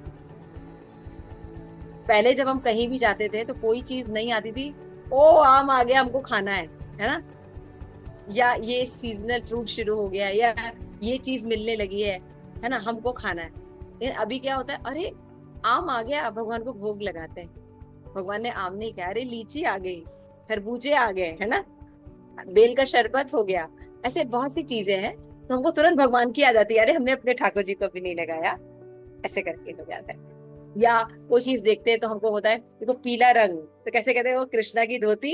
[SPEAKER 1] पहले जब हम कहीं भी जाते थे तो कोई चीज नहीं आती थी, ओ आम आ गया हमको खाना है ना, या ये सीजनल फ्रूट शुरू हो गया, या ये चीज मिलने लगी है ना, हमको खाना है। लेकिन अभी क्या होता है, अरे आम आ गया, भगवान को भोग लगाते हैं। भगवान ने आम नहीं खाया, अरे लीची आ गई, खरबूजे आ गए, है ना, बेल का शरबत हो गया। ऐसे बहुत सी चीजें हैं, तो हमको तुरंत भगवान की याद आती है, अरे हमने अपने ठाकुर जी को भी नहीं लगाया, ऐसे करके हो जाता है। या कोई चीज देखते हैं तो हमको होता है, देखो पीला रंग, तो कैसे कहते हैं, वो कृष्णा की धोती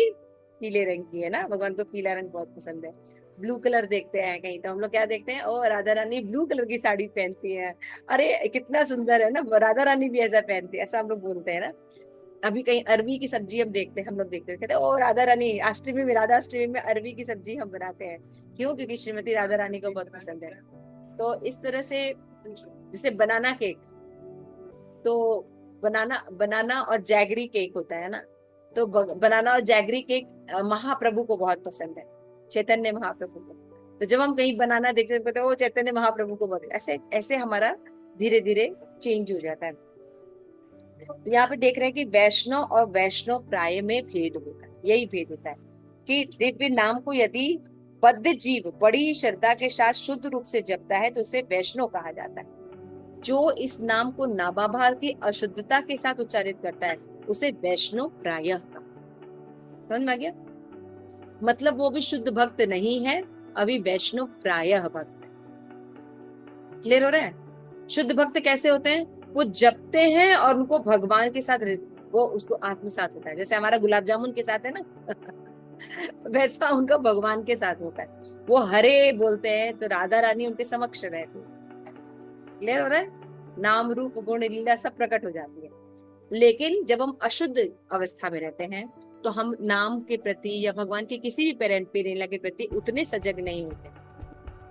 [SPEAKER 1] पीले रंग की है ना, भगवान को पीला रंग बहुत पसंद है। ब्लू कलर देखते हैं कहीं तो हम लोग क्या देखते हैं, ओ राधा रानी ब्लू कलर की साड़ी पहनती है, अरे कितना सुंदर है ना, राधा रानी भी ऐसा पहनती है, ऐसा हम लोग बोलते हैं ना। अभी कहीं अरवी की सब्जी हम देखते हैं, हम लोग देखते हैं, कहते हैं ओ राधा रानी, अष्टमी में, राधा अष्टमी में अरवी की सब्जी हम बनाते हैं। क्यों? क्योंकि श्रीमती राधा रानी को बहुत पसंद है। तो इस तरह से, जैसे बनाना केक, तो बनाना बनाना और जैगरी केक होता है ना, तो बनाना और जैगरी केक महाप्रभु को बहुत पसंद है, चैतन्य महाप्रभु को। तो जब हम कहीं बनाना देखते हैं तो वो चैतन्य महाप्रभु को बहुत, ऐसे ऐसे हमारा धीरे धीरे चेंज हो जाता है। तो यहाँ पे देख रहे हैं कि वैष्णव और वैष्णव प्राय में भेद होता है, यही भेद होता है कि दिव्य नाम को यदि बद्ध जीव बड़ी श्रद्धा के साथ शुद्ध रूप से जपता है तो उसे वैष्णव कहा जाता है। जो इस नाम को नाभाभाव की अशुद्धता के साथ उच्चारित करता है उसे वैष्णव प्रायः का। समझ में आ गया? मतलब वो भी शुद्ध भक्त नहीं है, अभी वैष्णव प्रायः भक्त है। क्लियर हो रहा है? शुद्ध भक्त कैसे होते हैं? वो जपते हैं और उनको भगवान के साथ, वो उसको आत्मसात होता है, जैसे हमारा गुलाब जामुन के साथ है ना वैसा उनका भगवान के साथ होता है। वो हरे बोलते हैं तो राधा रानी उनके समक्ष रहती है। क्लियर हो रहा है? नाम रूप गुण लीला सब प्रकट हो जाती है। लेकिन जब हम अशुद्ध अवस्था में रहते हैं तो हम नाम के प्रति या भगवान के किसी भी पेरेंट लीला के प्रति उतने सजग नहीं होते,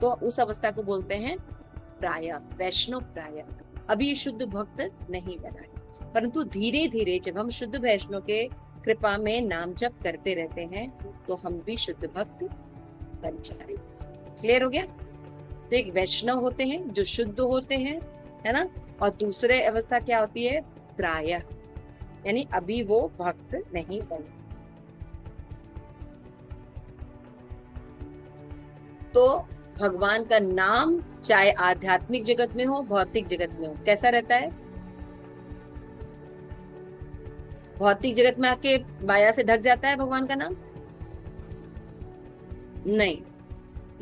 [SPEAKER 1] तो उस अवस्था को बोलते हैं प्राय, वैष्णव प्राय। अभी शुद्ध भक्त नहीं बना है, परंतु धीरे धीरे जब हम शुद्ध वैष्णव के कृपा में नाम जप करते रहते हैं तो हम भी शुद्ध भक्त बन जाए। क्लियर हो गया? तो एक वैष्णव होते हैं जो शुद्ध होते हैं, है ना, और दूसरे अवस्था क्या होती है, प्राय, यानी अभी वो भक्त नहीं बने। तो भगवान का नाम चाहे आध्यात्मिक जगत में हो, भौतिक जगत में हो, कैसा रहता है? भौतिक जगत में आके माया से ढक जाता है भगवान का नाम? नहीं,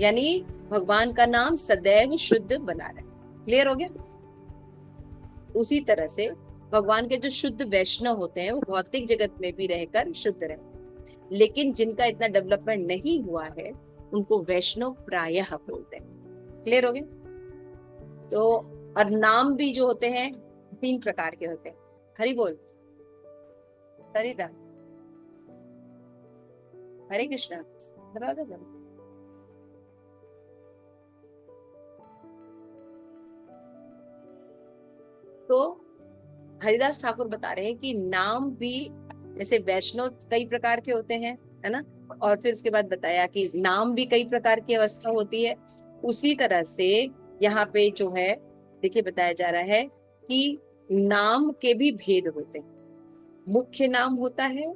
[SPEAKER 1] यानी भगवान का नाम सदैव शुद्ध बना रहे। क्लियर हो गया? उसी तरह से भगवान के जो शुद्ध वैष्णव होते हैं वो भौतिक जगत में भी रहकर शुद्ध रहे, लेकिन जिनका इतना डेवलपमेंट नहीं हुआ है उनको वैष्णव प्रायः बोलते हैं। क्लियर हो गया? तो और नाम भी जो होते हैं 3 प्रकार के होते हैं। हरि बोल, सरिता, हरे कृष्णा, तो हरिदास ठाकुर बता रहे हैं कि नाम भी जैसे वैष्णव कई प्रकार के होते हैं, है ना, और फिर उसके बाद बताया कि नाम भी कई प्रकार की अवस्था होती है। उसी तरह से यहाँ पे जो है देखिए बताया जा रहा है कि नाम के भी भेद होते हैं। मुख्य नाम होता है,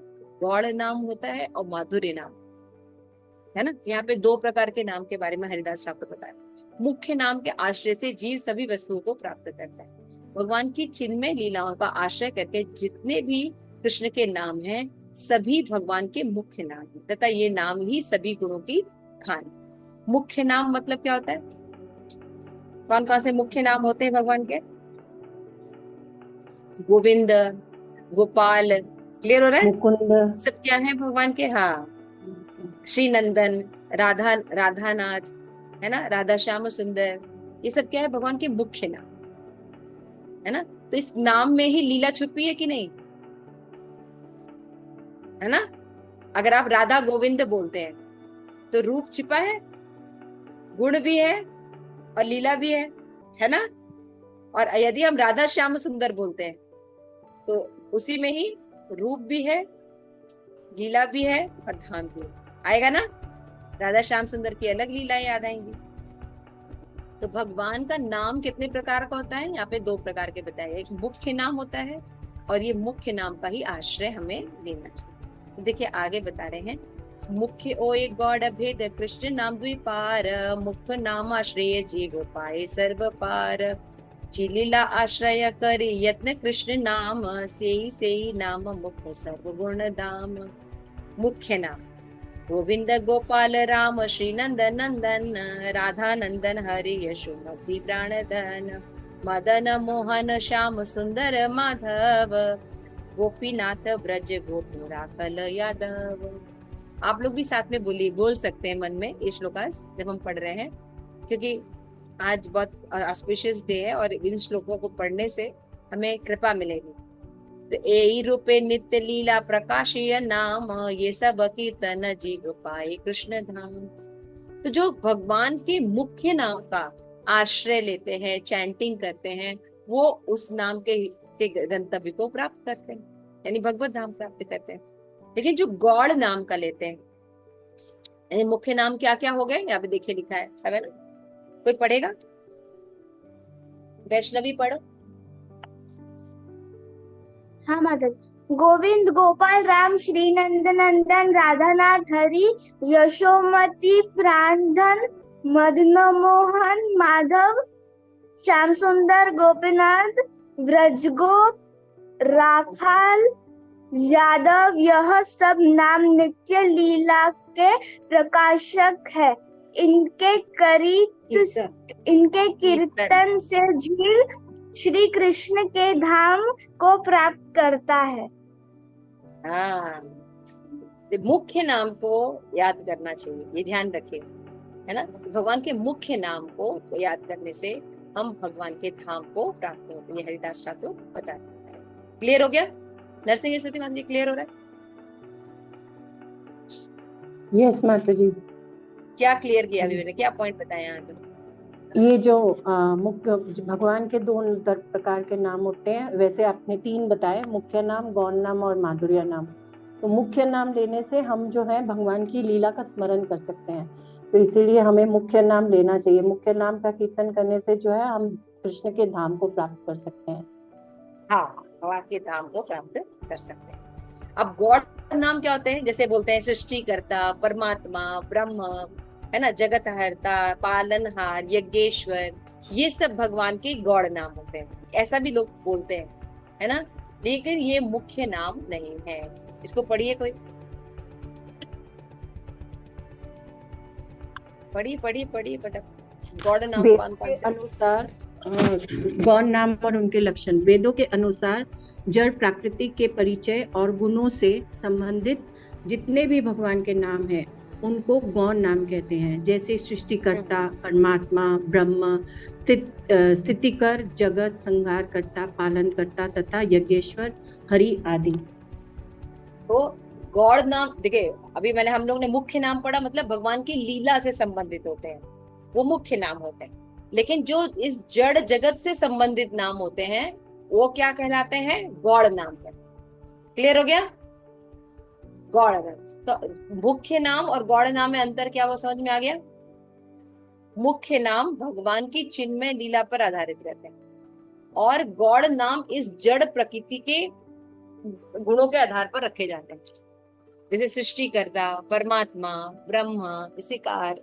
[SPEAKER 1] गौड़ नाम होता है और माधुर्य नाम, है ना। यहाँ पे 2 प्रकार के नाम के बारे में हरिदास ठाकुर बताया। मुख्य नाम के आश्रय से जीव सभी वस्तुओं को प्राप्त करता है। भगवान की चिन्मय लीलाओं का आश्रय करके जितने भी कृष्ण के नाम हैं सभी भगवान के मुख्य नाम हैं तथा ये नाम ही सभी गुणों की खान। मुख्य नाम मतलब क्या होता है? कौन कौन से मुख्य नाम होते हैं भगवान के? गोविंद, गोपाल, क्लियर हो रहा है?
[SPEAKER 2] मुकुंद,
[SPEAKER 1] सब क्या है भगवान के? हाँ, श्री नंदन, राधा, राधानाथ, है ना, राधा श्याम सुंदर, ये सब क्या है भगवान के मुख्य नाम, है ना। तो इस नाम में ही लीला छुपी है कि नहीं, है ना। अगर आप राधा गोविंद बोलते हैं तो रूप छिपा है, गुण भी है और लीला भी है ना। और यदि हम राधा श्याम सुंदर बोलते हैं तो उसी में ही रूप भी है, लीला भी है और धाम भी है। आएगा ना, राधा श्याम सुंदर की अलग लीलाएं याद आएंगी। तो भगवान का नाम कितने प्रकार का होता है, यहाँ पे 2 प्रकार के बताए। एक मुख्य नाम होता है और ये मुख्य नाम का ही आश्रय हमें लेना चाहिए। तो देखिए आगे बता रहे हैं, मुख्य ओ एक गौड़ भेद कृष्ण नाम द्विपार, मुख्य नाम आश्रय जीव पाए सर्व पार, चिलीला आश्रय करे यत्न कृष्ण नाम, सेई नाम मुख्य सर्व गुण धाम। मुख्य नाम गोविंद गोपाल राम श्री नंद नंदन, राधा नंदन हरि यशोमती प्राणधन, मदन मोहन श्याम सुंदर माधव, गोपीनाथ ब्रज गोपी राखल यादव। आप लोग भी साथ में बोल सकते हैं मन में ये श्लोकास जब हम पढ़ रहे हैं, क्योंकि आज बहुत ऑस्पिशियस डे है और इन श्लोकों को पढ़ने से हमें कृपा मिलेगी। तो ए रूपे नित्य लीला प्रकाशीय नाम, ये सब कीर्तन जीव पाए कृष्ण धाम। तो जो भगवान के मुख्य नाम का आश्रय लेते हैं, चैंटिंग करते हैं, वो उस नाम के गंतव्य को प्राप्त करते हैं, यानी भगवत धाम प्राप्त करते हैं। लेकिन जो गौड़ नाम का लेते हैं, यानी मुख्य नाम क्या क्या हो गए यहाँ पे देखिए लिखा है सब, है ना। कोई पढ़ेगा? वैष्णवी पढ़ो।
[SPEAKER 5] हाँ माता जी। गोविंद गोपाल राम श्री नंद नंदन, राधानाथ हरि यशोमती प्राणधन, मदन मोहन माधव, श्याम सुंदर गोपीनाथ ब्रजगोप राखाल यादव। यह सब नाम नित्य लीला के प्रकाशक है। इनके कीर्तन से जीव श्री कृष्ण के धाम को प्राप्त करता है।
[SPEAKER 1] हाँ, मुख्य नाम को याद करना चाहिए, ये ध्यान रखिए, है ना। भगवान के मुख्य नाम को याद करने से हम भगवान के धाम को प्राप्त होते हैं। ये हरिदास ठाकुर बताते हैं। क्लियर हो गया? नरसिंह स्तुति मान जी क्लियर हो रहा है?
[SPEAKER 6] यस माता जी।
[SPEAKER 1] क्या क्लियर किया अभी मैंने, क्या पॉइंट बताया यहाँ पे?
[SPEAKER 6] ये जो मुख्य भगवान के 2 प्रकार के नाम होते हैं, वैसे आपने 3 बताए, मुख्य नाम, गौण नाम और माधुर्य नाम। तो मुख्य नाम लेने से हम जो है भगवान की लीला का स्मरण कर सकते हैं, तो इसीलिए हमें मुख्य नाम लेना चाहिए। मुख्य नाम का कीर्तन करने से जो है हम कृष्ण के धाम को प्राप्त कर सकते हैं।
[SPEAKER 1] हाँ, भगवान के धाम को प्राप्त कर सकते हैं। अब गॉड नाम क्या होते हैं? जैसे बोलते हैं सृष्टिकर्ता, परमात्मा, ब्रह्म, है ना, जगतहर्ता, पालनहार, यज्ञेश्वर, ये सब भगवान के गौड़ नाम होते हैं। ऐसा भी लोग बोलते हैं, है ना, लेकिन ये मुख्य नाम नहीं है। इसको पढ़िए कोई, पढ़िए फटाफट। गौड़ नाम कौन कौन से?
[SPEAKER 6] अनुसार गौण नाम और उनके लक्षण। वेदों के अनुसार जड़ प्रकृति के परिचय और गुणों से संबंधित जितने भी भगवान के नाम हैं उनको गौण नाम कहते हैं। जैसे सृष्टिकर्ता, परमात्मा, ब्रह्म, स्थितिकर, जगत संहार करता, पालन करता तथा यज्ञेश्वर, हरि आदि।
[SPEAKER 1] तो गौड़ नाम देखिए, अभी हम लोग ने मुख्य नाम पढ़ा, मतलब भगवान की लीला से संबंधित होते हैं, वो मुख्य नाम होते हैं। लेकिन जो इस जड़ जगत से संबंधित नाम होते हैं वो क्या कहलाते हैं? गौड़ नाम। क्लियर हो गया? गौड़ नाम। तो मुख्य नाम और गौड़ नाम में अंतर क्या, वो समझ में आ गया? मुख्य नाम भगवान की चिन्मय लीला पर आधारित रहते हैं और गौड़ नाम इस जड़ प्रकृति के गुणों के आधार पर रखे जाते हैं। जैसे सृष्टिकर्ता, परमात्मा, ब्रह्म, ऋषिकार,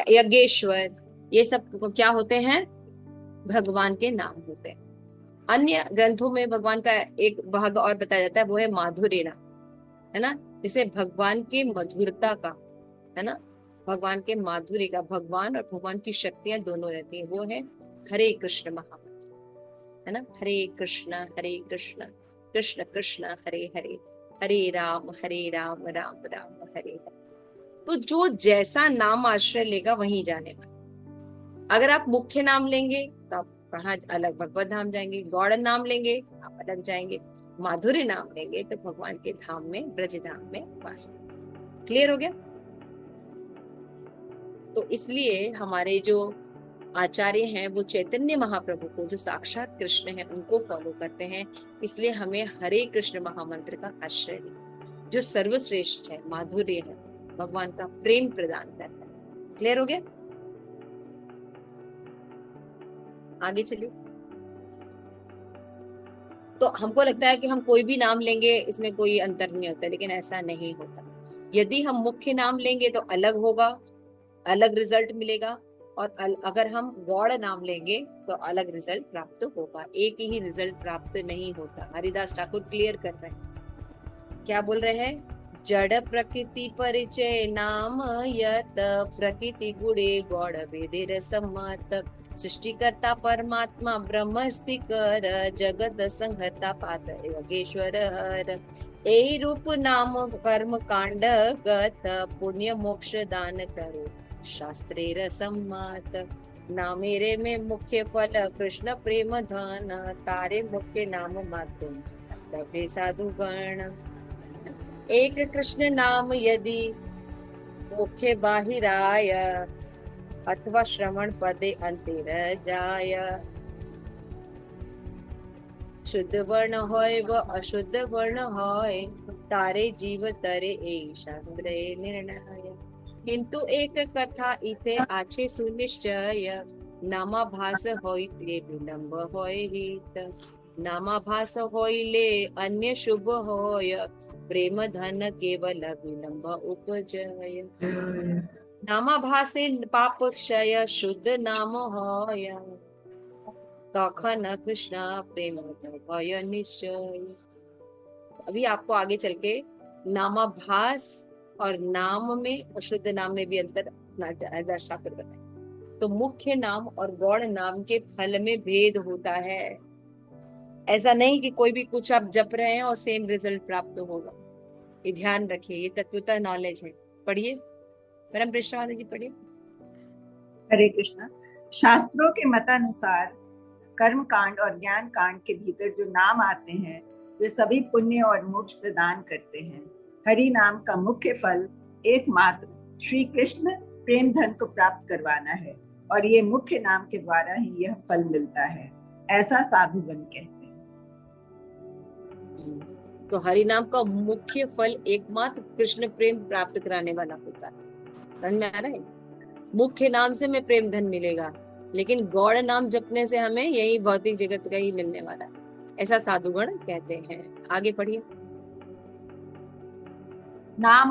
[SPEAKER 1] यज्ञेश्वर, ये सब क्या होते हैं? भगवान के नाम होते हैं। अन्य ग्रंथों में भगवान का एक भाग और बताया जाता है, वो है माधुर्य नाम, है ना, जिसे भगवान के मधुरता का, है ना, भगवान के माधुर्य का, भगवान और भगवान की शक्तियां दोनों रहती हैं, वो है हरे कृष्ण महामंत्र, है ना। हरे कृष्ण कृष्ण कृष्ण हरे हरे, हरे राम राम राम हरे हरे। तो जो जैसा नाम आश्रय लेगा वहीं जाने वाला। अगर आप मुख्य नाम लेंगे तो आप कहाँ अलग भगवत धाम जाएंगे, गौड़ नाम लेंगे आप अलग जाएंगे, माधुर्य नाम लेंगे तो भगवान के धाम में, ब्रज धाम में वास। क्लियर हो गया? तो इसलिए हमारे जो आचार्य हैं वो चैतन्य महाप्रभु को, जो साक्षात कृष्ण हैं, उनको फॉलो करते हैं। इसलिए हमें हरे कृष्ण महामंत्र का आश्रय लें, जो सर्वश्रेष्ठ है, माधुर्य है, भगवान का प्रेम प्रदान करता है। क्लियर हो गया? आगे चलिए। तो हमको लगता है कि हम कोई भी नाम लेंगे इसमें कोई अंतर नहीं होता, लेकिन ऐसा नहीं होता। यदि हम मुख्य नाम लेंगे तो अलग होगा, अलग रिजल्ट मिलेगा, और अगर हम गौड़ नाम लेंगे तो अलग रिजल्ट प्राप्त होगा, एक ही रिजल्ट प्राप्त नहीं होता। हरिदास ठाकुर क्लियर कर रहे हैं, क्या बोल रहे हैं? जड़ प्रकृति परिचय नाम यत प्रकृति गुणे गौड़ वेदेर सम्मत, सृष्टिकर्ता परमात्मा ब्रह्मस्ति कर, जगत संहर्ता पात योगेश्वर हर, ए रूप नाम कर्म कांड गत, पुण्य मोक्ष दान करो शास्त्रेर सम्मत, नामेरे में मुख्य फल कृष्ण प्रेम धन, तारे मुख्य नाम माध्यम तबे साधु गण, एक कृष्ण नाम यदि मुख्य बाहिराय, अथवा श्रवण पदे अंतिर जाय, शुद्ध वर्ण होय व अशुद्ध वर्ण होय, तारे जीव तरे ए शास्त्र निर्णय, किंतु एक कथा इथे आछे सुनिश्चय, नामाभास होइले विलंब होय हित, नामाभास होइले अन्य शुभ होय, प्रेम धन केवल विलंब उपजय, नामाभासे पाप क्षय शुद्ध नाम होय, तखन कृष्ण प्रेम भय निश्चय। अभी आपको आगे चल के नामाभास और नाम में और शुद्ध नाम में भी अंतर हरिदास ठाकुर बताए। तो मुख्य नाम और गौड़ नाम के फल में भेद होता है। ऐसा नहीं कि कोई भी कुछ आप जप रहे हैं और सेम रिजल्ट प्राप्त होगा, ये ध्यान रखिए, ये तत्वतः नॉलेज है। पढ़िए परम कृष्ण जी, पढ़िए।
[SPEAKER 3] हरे कृष्णा। शास्त्रों के मतानुसार कर्म कांड और ज्ञान कांड के भीतर जो नाम आते हैं वे सभी पुण्य और मोक्ष प्रदान करते हैं। हरि नाम का मुख्य फल एकमात्र श्री कृष्ण प्रेम धन को प्राप्त करवाना है, और ये मुख्य नाम के द्वारा ही यह फल मिलता है, ऐसा साधुगण कहते हैं।
[SPEAKER 1] तो हरि नाम का मुख्य फल एकमात्र कृष्ण प्रेम प्राप्त कराने वाला होता है। समझ में आ रहा है? मुख्य नाम से हमें प्रेम धन मिलेगा, लेकिन गौड़ नाम जपने से हमें यही भौतिक जगत का ही मिलने वाला है, ऐसा साधुगण कहते हैं। आगे पढ़िए।
[SPEAKER 3] नाम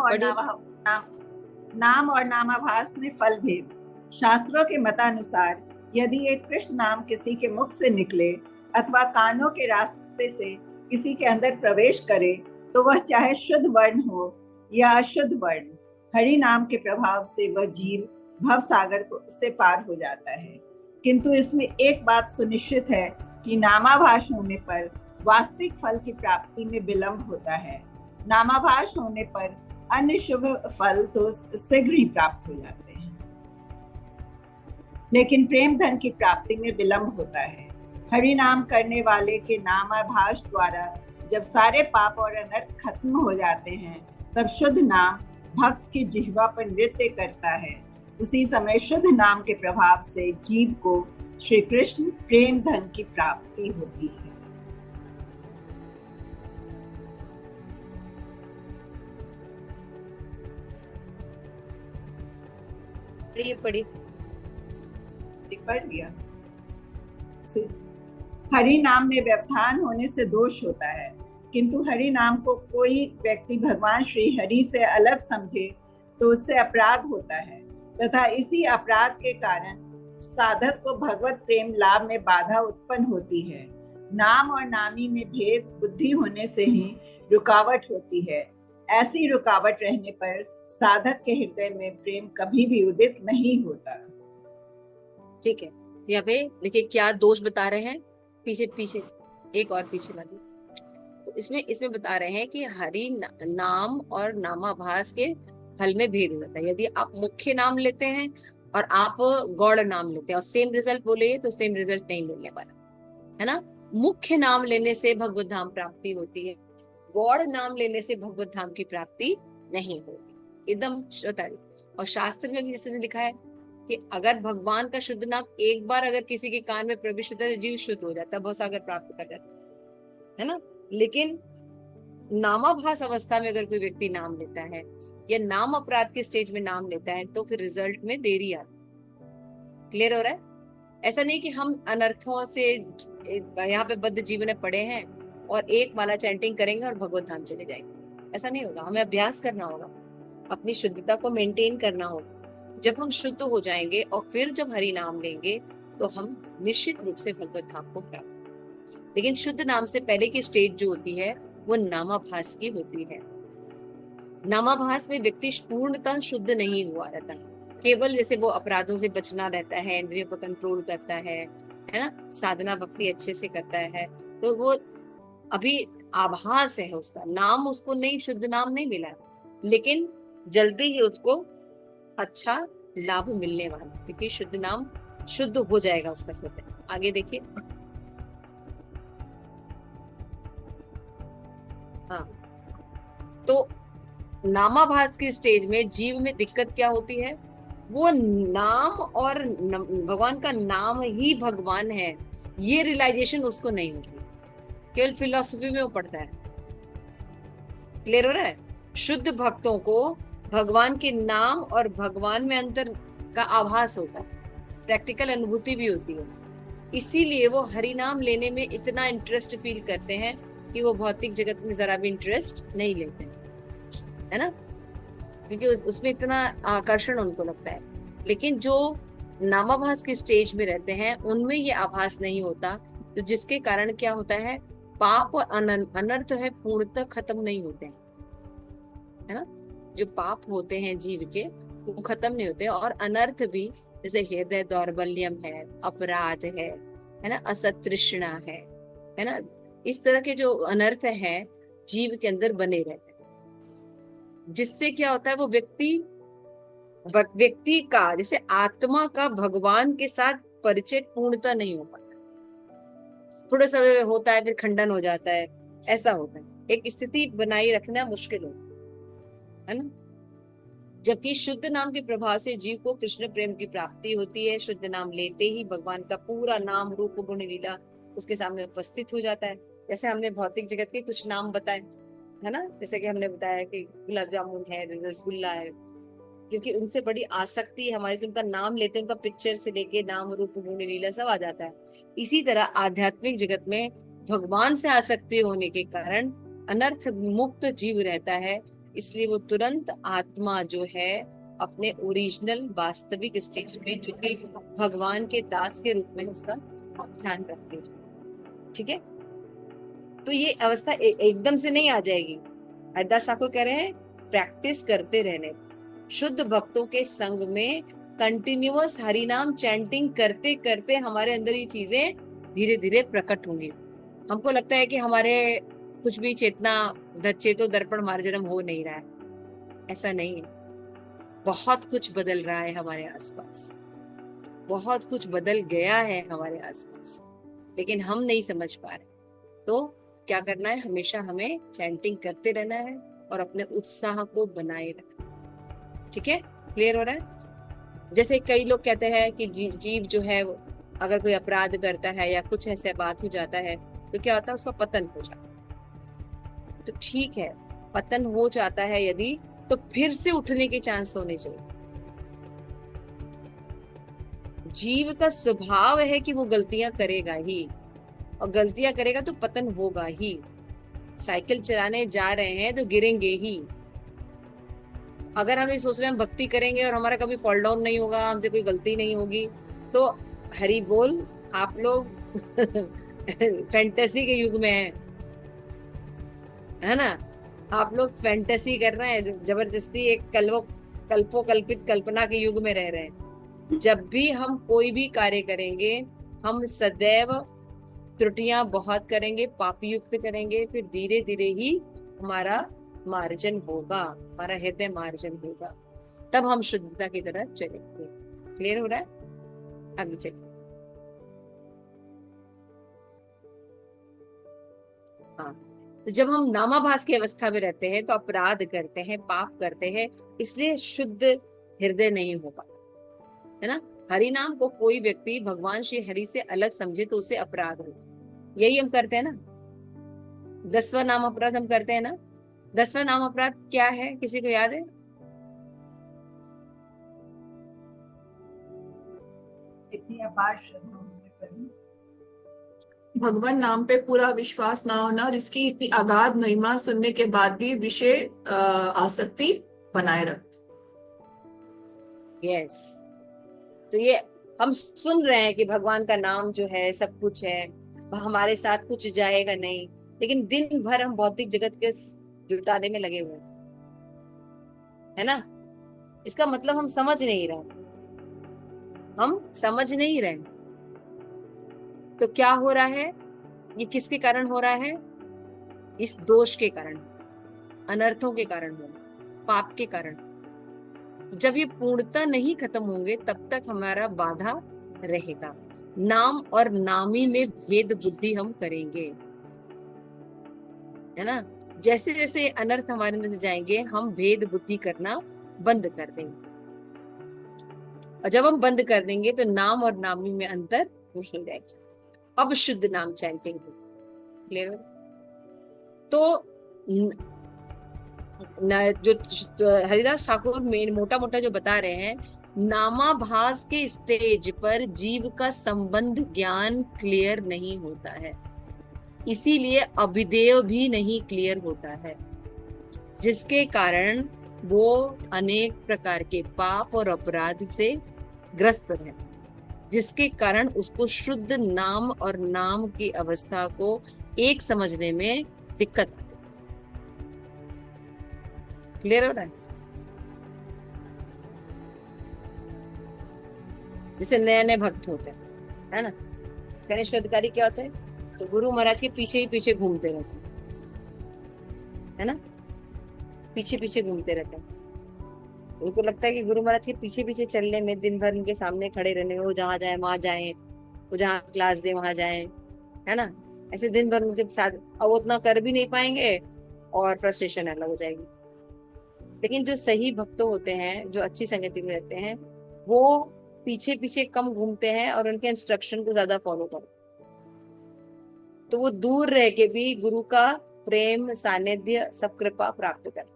[SPEAKER 3] और नामाभास में फल भेद। शास्त्रों के मतानुसार यदि एक कृष्ण नाम किसी के मुख से निकले अथवा कानों के रास्ते से किसी के अंदर प्रवेश करे तो वह चाहे शुद्ध वर्ण हो या अशुद्ध वर्ण, हरि नाम के प्रभाव से वह जीव भव सागर से पार हो जाता है। किंतु इसमें एक बात सुनिश्चित है कि नामाभास होने पर वास्तविक फल की प्राप्ति में विलंब होता है। नामाभास होने पर अन्य शुभ फल तो शीघ्र ही प्राप्त हो जाते हैं, लेकिन प्रेम धन की प्राप्ति में विलंब होता है। हरि नाम करने वाले के नामाभास द्वारा जब सारे पाप और अनर्थ खत्म हो जाते हैं, तब शुद्ध नाम भक्त की जिह्वा पर नृत्य करता है। उसी समय शुद्ध नाम के प्रभाव से जीव को श्री कृष्ण प्रेम धन की प्राप्ति होती है।
[SPEAKER 1] पढ़िए।
[SPEAKER 3] पढ़ लिया। हरि नाम में व्यवधान होने से दोष होता है, किंतु हरि नाम को कोई व्यक्ति भगवान श्री हरि से अलग समझे तो उससे अपराध होता है, तथा इसी अपराध के कारण साधक को भगवत प्रेम लाभ में बाधा उत्पन्न होती है। नाम और नामी में भेद बुद्धि होने से ही रुकावट होती है। ऐसी रुकावट रहने पर साधक के हृदय में प्रेम कभी भी उदित नहीं होता।
[SPEAKER 1] ठीक है, यहाँ पे देखिए क्या दोष बता रहे हैं। पीछे एक और पीछे वाली, तो इसमें बता रहे हैं कि हरि नाम और नामाभास के फल में भेद होता है। यदि आप मुख्य नाम लेते हैं और आप गौड़ नाम लेते हैं और सेम रिजल्ट बोले तो सेम रिजल्ट नहीं मिलने वाला, है ना। मुख्य नाम लेने से भगवत धाम प्राप्ति होती है, गौड़ नाम लेने से भगवत धाम की प्राप्ति नहीं होती, एकदम श्रोतारी। और शास्त्र में भी जैसे लिखा है कि अगर भगवान का शुद्ध नाम एक बार अगर किसी के कान में प्रविष्ट होता है तो जीव शुद्ध हो जाता है, भवसागर प्राप्त कर जाता है ना। लेकिन नामाभास अवस्था में अगर कोई व्यक्ति नाम लेता है या नाम अपराध के स्टेज में नाम लेता है तो फिर रिजल्ट में देरी आती है। क्लियर हो रहा है? ऐसा नहीं कि हम अनर्थों से यहाँ पे बद्ध जीवन में पड़े हैं और एक माला चैंटिंग करेंगे और भगवत धाम चले जाएंगे, ऐसा नहीं होगा। हमें अभ्यास करना होगा, अपनी शुद्धता को मेंटेन करना होगा। जब हम शुद्ध हो जाएंगे और फिर जब हरि नाम लेंगे तो हम निश्चित रूप से भगवत धाम को प्राप्त। लेकिन शुद्ध नाम से पहले की स्टेज जो होती है वो नामाभास की होती है। नामाभास में व्यक्ति पूर्णतः शुद्ध नहीं हुआ रहता, केवल जैसे वो अपराधों से बचना रहता है, इंद्रियों पर कंट्रोल करता है ना, साधना भक्ति अच्छे से करता है, तो वो अभी आभास है उसका नाम, उसको नहीं, शुद्ध नाम नहीं मिला, लेकिन जल्दी ही उसको अच्छा लाभ मिलने वाला, क्योंकि शुद्ध नाम शुद्ध हो जाएगा उसका हृदय। आगे देखिए। हाँ, तो नामाभास की स्टेज में जीव में दिक्कत क्या होती है, वो नाम और भगवान का नाम ही भगवान है ये रियलाइजेशन उसको नहीं होती, केवल फिलॉसफी में वो पढ़ता है। क्लियर हो रहा है? शुद्ध भक्तों को भगवान के नाम और भगवान में अंतर का आभास होता है, प्रैक्टिकल अनुभूति भी होती है, इसीलिए वो हरि नाम लेने में इतना इंटरेस्ट फील करते हैं कि वो भौतिक जगत में जरा भी इंटरेस्ट नहीं लेते हैं, है ना, क्योंकि उसमें इतना आकर्षण उनको लगता है। लेकिन जो नामाभास के स्टेज में रहते हैं उनमें ये आभास नहीं होता, तो जिसके कारण क्या होता है, पाप और अनर्थ है पूर्णतः खत्म नहीं होते हैं, है ना। जो पाप होते हैं जीव के वो खत्म नहीं होते, और अनर्थ भी, जैसे हृदय दौर्बल्यम है, अपराध है ना, असतृष्णा है ना, इस तरह के जो अनर्थ है जीव के अंदर बने रहते हैं, जिससे क्या होता है, वो व्यक्ति का, जैसे आत्मा का भगवान के साथ परिचय पूर्णता नहीं हो पाता, थोड़ा सा होता है फिर खंडन हो जाता है, ऐसा होता है, एक स्थिति बनाए रखना मुश्किल होता है ना। जबकि शुद्ध नाम के प्रभाव से जीव को कृष्ण प्रेम की प्राप्ति होती है। शुद्ध नाम लेते ही भगवान का पूरा नाम रूप गुण लीला उसके सामने उपस्थित हो जाता है। जैसे हमने भौतिक जगत के कुछ नाम बताए, है ना, जैसे कि हमने बताया कि गुलाब जामुन है, रसगुल्ला है, क्योंकि उनसे बड़ी आसक्ति है हमारी, तो उनका नाम लेते हैं, उनका पिक्चर से लेके नाम रूप गुण लीला सब आ जाता है। इसी तरह आध्यात्मिक जगत में भगवान से आसक्ति होने के कारण अनर्थ मुक्त जीव रहता है, इसलिए वो तुरंत आत्मा जो है अपने ओरिजिनल वास्तविक स्टेज में, जो कि भगवान के दास के रूप में, उसका ध्यान रखते हैं। ठीक है, तो ये अवस्था एकदम से नहीं आ जाएगी। हरिदास ठाकुर कह रहे हैं प्रैक्टिस करते रहने, शुद्ध भक्तों के संग में कंटिन्यूअस हरिनाम चैंटिंग करते करते हमारे अंदर ये चीजें धीरे धीरे प्रकट होंगी। हमको लगता है कि हमारे कुछ भी चेतना चेतो दर्पण मार्जनम हो नहीं रहा है, ऐसा नहीं है। बहुत कुछ बदल रहा है हमारे आसपास, बहुत कुछ बदल गया है हमारे आसपास, लेकिन हम नहीं समझ पा रहे। तो क्या करना है, हमेशा हमें चैंटिंग करते रहना है और अपने उत्साह को बनाए रखना। ठीक है, क्लियर हो रहा है? जैसे कई लोग कहते हैं कि जीव जो है अगर कोई अपराध करता है या कुछ ऐसा बात हो जाता है तो क्या होता है, उसका पतन हो जाता है। तो ठीक है, पतन हो जाता है यदि, तो फिर से उठने के चांस होने चाहिए। जीव का स्वभाव है कि वो गलतियां करेगा ही, और गलतियां करेगा तो पतन होगा ही। साइकिल चलाने जा रहे हैं तो गिरेंगे ही। अगर हम ये सोच रहे हैं हम भक्ति करेंगे और हमारा कभी फॉल डाउन नहीं होगा, हमसे कोई गलती नहीं होगी, तो हरि बोल, आप लोग फैंटेसी के युग में है ना, आप लोग फैंटेसी कर रहे हैं, जबरदस्ती एक कल्पित कल्पना के युग में रह रहे हैं। जब भी हम कोई भी कार्य करेंगे, हम सदैव त्रुटियां बहुत करेंगे, पापी युक्त करेंगे, फिर धीरे धीरे ही हमारा मार्जन होगा, हमारा हृदय मार्जन होगा, तब हम शुद्धता की तरफ चलेंगे। क्लियर हो रहा है? आगे चलिए। हाँ, तो जब हम नामाभास की अवस्था में रहते हैं तो अपराध करते हैं, पाप करते हैं, इसलिए शुद्ध हृदय नहीं हो पाता, है ना। हरि नाम को कोई व्यक्ति भगवान श्री हरि से अलग समझे तो उसे अपराध हो। यही हम करते हैं ना, 10वां नाम अपराध हम करते हैं ना। 10वां नाम अपराध क्या है, किसी को याद है?
[SPEAKER 3] इतनी अपार श्रद्धा होने पर भी
[SPEAKER 7] भगवान नाम पे पूरा विश्वास ना होना और इसकी इतनी अगाध महिमा सुनने के बाद भी विषय आसक्ति बनाए रख।
[SPEAKER 1] यस, तो ये हम सुन रहे हैं कि भगवान का नाम जो है सब कुछ है, हमारे साथ कुछ जाएगा नहीं, लेकिन दिन भर हम भौतिक जगत के जुटाने में लगे हुए हैं, है ना। इसका मतलब हम समझ नहीं रहे, हम समझ नहीं रहे। तो क्या हो रहा है, ये किसके कारण हो रहा है? इस दोष के कारण, अनर्थों के कारण हो रहा है, पाप के कारण। जब ये पूर्णता नहीं खत्म होंगे तब तक हमारा बाधा रहेगा। नाम और नामी में भेद बुद्धि हम करेंगे, है ना। जैसे जैसे अनर्थ हमारे अंदर से जाएंगे हम भेद बुद्धि करना बंद कर देंगे, और जब हम बंद कर देंगे तो नाम और नामी में अंतर नहीं रहेगा। अब शुद्ध नाम चैंटिंग हो। क्लियर हो? तो जो हरिदास ठाकुर मेन मोटा मोटा जो बता रहे हैं, नामाभास के स्टेज पर जीव का संबंध ज्ञान क्लियर नहीं होता है, इसीलिए अभिधेय भी नहीं क्लियर होता है, जिसके कारण वो अनेक प्रकार के पाप और अपराध से ग्रस्त है, जिसके कारण उसको शुद्ध नाम और नाम की अवस्था को एक समझने में दिक्कत आती है। क्लियर हो रहा है? जैसे नए नए भक्त होते हैं, है ना, कनिष्ठ अधिकारी क्या होते हैं, तो गुरु महाराज के पीछे ही पीछे घूमते रहते हैं, है ना, पीछे पीछे घूमते रहते हैं। उनको लगता है कि गुरु महाराज के पीछे पीछे चलने में, दिन भर उनके सामने खड़े रहने में, वो जहाँ जाए वहां जाए, वो जहाँ क्लास दे वहां जाए, है ना, ऐसे दिन भर उनके साथ, अब वो उतना कर भी नहीं पाएंगे और फ्रस्ट्रेशन अलग हो जाएगी। लेकिन जो सही भक्त होते हैं, जो अच्छी संगति में रहते हैं, वो पीछे पीछे कम घूमते हैं और उनके इंस्ट्रक्शन को ज्यादा फॉलो करते हैं, तो वो दूर रह के भी गुरु का प्रेम, सानिध्य, सब कृपा प्राप्त करते।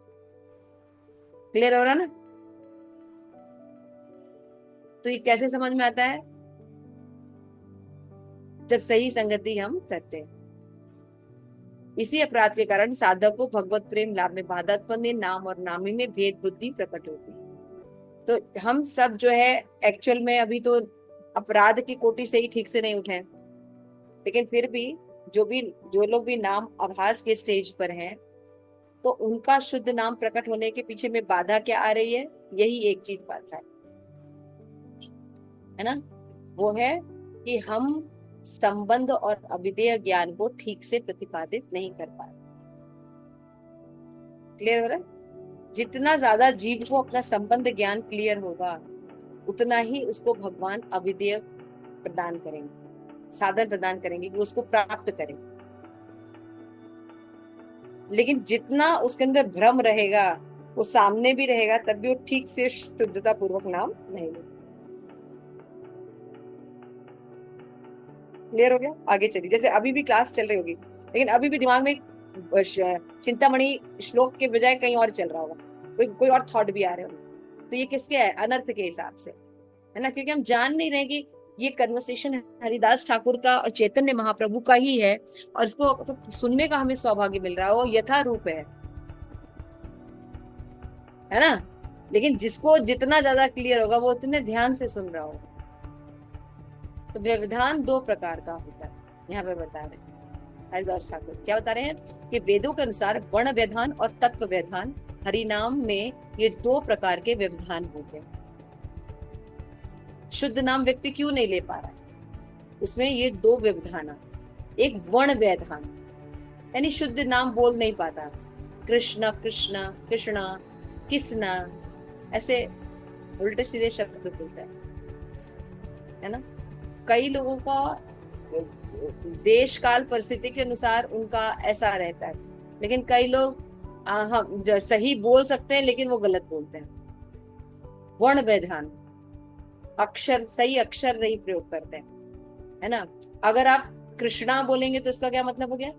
[SPEAKER 1] क्लियर हो रहा ना? तो ये कैसे समझ में आता है? जब सही संगति हम करते हैं। इसी अपराध के कारण साधक को भगवत प्रेम लाभ में बाधा उत्पन्न, नाम और नामी में भेद बुद्धि प्रकट होती है। तो हम सब जो है एक्चुअल में अभी तो अपराध की कोटि से ही ठीक से नहीं उठे, लेकिन फिर भी जो लोग भी नाम आभास के स्टेज पर हैं, तो उनका शुद्ध नाम प्रकट होने के पीछे में बाधा क्या आ रही है? यही एक चीज बात है ना, वो है कि हम संबंध और अविधेय ज्ञान को ठीक से प्रतिपादित नहीं कर पाए। क्लियर हो रहा है? जितना ज्यादा जीव को अपना संबंध ज्ञान क्लियर होगा, उतना ही उसको भगवान अविधेय प्रदान करेंगे, साधन प्रदान करेंगे कि उसको प्राप्त करें। लेकिन जितना उसके अंदर भ्रम रहेगा, वो सामने भी रहेगा, तब भी वो ठीक से शुद्धता पूर्वक नाम नहीं लेगा। क्लियर हो गया? आगे चलिए। जैसे अभी भी क्लास चल रही होगी, लेकिन अभी भी दिमाग में चिंतामणि श्लोक के बजाय कहीं और चल रहा होगा, कोई और थॉट भी आ रहे होंगे, तो ये किसके है? अनर्थ के हिसाब से, है ना, क्योंकि हम जान नहीं रहे कि ये कन्वर्सेशन हरिदास ठाकुर का और चैतन्य महाप्रभु का ही है, और इसको तो सुनने का हमें सौभाग्य मिल रहा है, वो यथारूप है ना। लेकिन जिसको जितना ज्यादा क्लियर होगा वो उतने ध्यान से सुन रहा होगा। तो व्यवधान दो प्रकार का होता है, यहाँ पे बता रहे हैं हरिदास ठाकुर। क्या बता रहे हैं कि वेदों के अनुसार वर्ण व्यवधान और तत्व व्यवधान, हरिनाम में ये दो प्रकार के व्यवधान होते हैं। शुद्ध नाम व्यक्ति क्यों नहीं ले पा रहा है? उसमें ये दो व्यवधान आते हैं। एक वर्ण व्यवधान, यानी शुद्ध नाम बोल नहीं पाता, कृष्ण कृष्ण, कृष्णा, किसना, ऐसे उल्टे सीधे शब्द बोलता है। है ना। कई लोगों का देश काल परिस्थिति के अनुसार उनका ऐसा रहता है, लेकिन कई लोग हम सही बोल सकते हैं लेकिन वो गलत बोलते हैं। वर्ण व्यवधान, अक्षर सही अक्षर नहीं प्रयोग करते हैं, है ना। अगर आप कृष्णा बोलेंगे तो इसका क्या मतलब हो गया?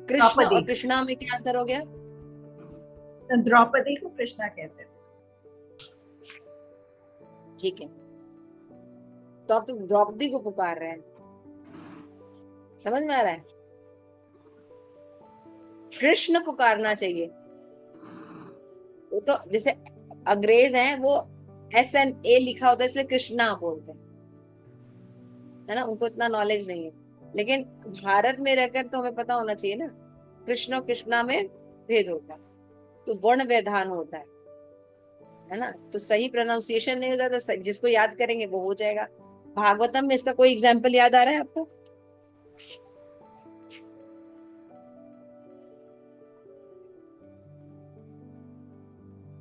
[SPEAKER 1] कृष्ण और
[SPEAKER 3] द्रौपदी।
[SPEAKER 1] कृष्णा में क्या अंतर हो गया?
[SPEAKER 3] द्रौपदी को कृष्णा कहते थे।
[SPEAKER 1] ठीक है, तो आप तो द्रौपदी को पुकार रहे हैं, समझ में आ रहा है? कृष्ण पुकारना चाहिए। वो तो जैसे अंग्रेज हैं, वो SNA लिखा होता है इसलिए कृष्णा बोलते हैं, है ना, उनको इतना नॉलेज नहीं है। लेकिन भारत में रहकर तो हमें पता होना चाहिए ना, कृष्ण और कृष्णा में भेद होता है, तो वर्ण व्यवधान होता है ना। तो सही प्रोनाउंसिएशन नहीं होता तो जिसको याद करेंगे वो हो जाएगा। भागवतम में इसका कोई एग्जाम्पल याद आ रहा है आपको?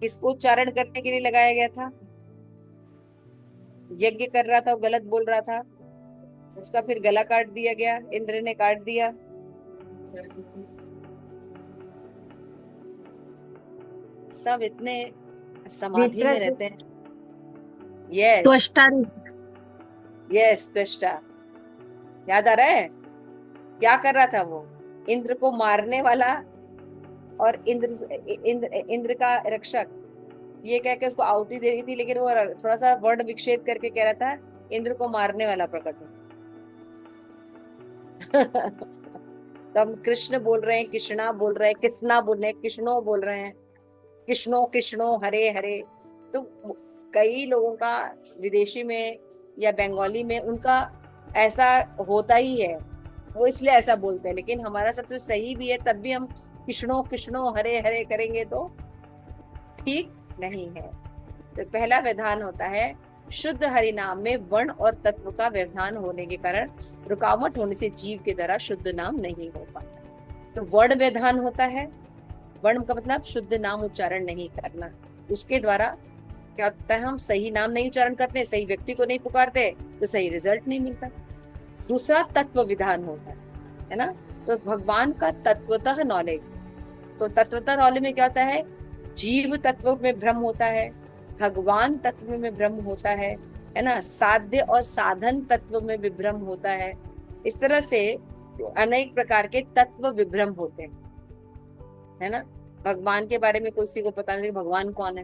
[SPEAKER 1] किसको उच्चारण करने के लिए लगाया गया था? यज्ञ कर रहा था, वो गलत बोल रहा था, उसका फिर गला काट दिया गया, इंद्र ने काट दिया। सब इतने समाधि में रहते हैं। Yes
[SPEAKER 4] Tvashta
[SPEAKER 1] yes, Tvashta. याद आ रहा है क्या कर रहा था वो? इंद्र को मारने वाला और इंद्र का रक्षक, ये कह के उसको आहुति दे रही थी, लेकिन वो थोड़ा सा वर्ण विच्छेद करके कह रहा था इंद्र को मारने वाला प्रकट हो। तो हम कृष्ण बोल रहे हैं, कृष्णा बोल रहे हैं, कृष्णा बोल रहे हैं, कृष्णो बोल रहे हैं, कृष्णो कृष्णो हरे हरे। तो कई लोगों का विदेशी में या बंगाली में उनका ऐसा होता ही है, वो इसलिए ऐसा बोलते हैं। लेकिन हमारा सबसे सही भी है, तब भी हम कृष्णो कृष्णो हरे हरे करेंगे तो ठीक नहीं है। तो पहला व्यवधान होता है शुद्ध हरि नाम में वर्ण और तत्व का व्यवधान होने के कारण रुकावट होने से जीव के द्वारा शुद्ध नाम नहीं हो पाता। तो वर्ण व्यवधान होता है, वर्ण का मतलब शुद्ध नाम उच्चारण नहीं करना, उसके द्वारा क्या होता है, हम सही नाम नहीं उच्चारण करते, सही व्यक्ति को नहीं पुकारते, तो सही रिजल्ट नहीं मिलता। दूसरा तत्व विधान होता है ना। तो भगवान का तत्वतः नॉलेज, तो तत्वतः नॉलेज में क्या होता है, जीव तत्व में भ्रम होता है, भगवान तत्व में भ्रम होता है ना, साध्य और साधन तत्व में विभ्रम होता है। इस तरह से अनेक प्रकार के तत्व विभ्रम होते हैं, है ना। भगवान के बारे में किसी को पता नहीं भगवान कौन है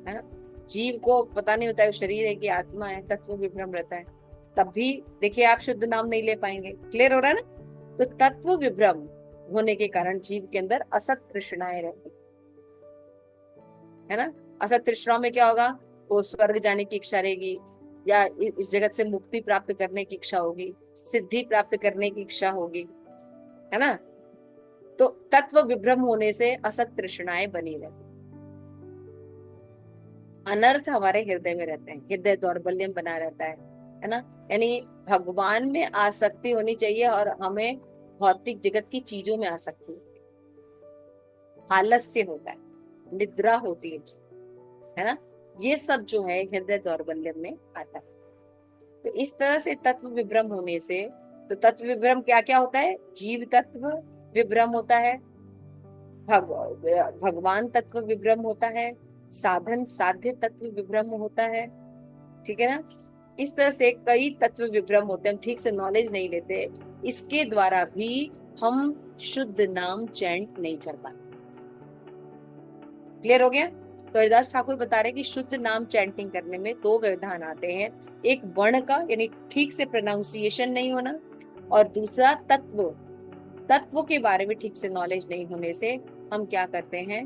[SPEAKER 1] ना। जीव को पता नहीं होता है शरीर है कि आत्मा है, तत्व विभ्रम रहता है। तब भी देखिए आप शुद्ध नाम नहीं ले पाएंगे। क्लियर हो रहा है ना। तो तत्व विभ्रम होने के कारण जीव के अंदर असत तृष्णाएं रहती है ना। असत तृष्णाओं में क्या होगा, वो स्वर्ग जाने की इच्छा रहेगी, या इस जगत से मुक्ति प्राप्त करने की इच्छा होगी, सिद्धि प्राप्त करने की इच्छा होगी, है ना। तो तत्व विभ्रम होने से असत तृष्णाएं बनी रहती, अनर्थ हमारे हृदय में रहते हैं, हृदय दौर्बल्यम बना रहता है ना। यानी भगवान में आसक्ति होनी चाहिए और हमें भौतिक जगत की चीजों में आसक्ति, आलस्य होता है, निद्रा होती है ना। ये सब जो है हृदय दौर्बल्यम में आता है। तो इस तरह से तत्व विभ्रम होने से, तो तत्व विभ्रम क्या क्या होता है, जीव तत्व विभ्रम होता है, भगवान तत्व विभ्रम होता है, साधन साध्य तत्व विभ्रम होता है, ठीक है ना। इस तरह से कई तत्व विभ्रम होते हैं, हम ठीक से नॉलेज नहीं लेते, इसके द्वारा भी हम शुद्ध नाम चैंट नहीं कर पाते। क्लियर हो गया। तो हरिदास ठाकुर बता रहे कि शुद्ध नाम चैंटिंग करने में दो व्यवधान आते हैं, एक वर्ण का यानी ठीक से प्रोनाउंसिएशन नहीं होना, और दूसरा तत्व के बारे में ठीक से नॉलेज नहीं होने से हम क्या करते हैं,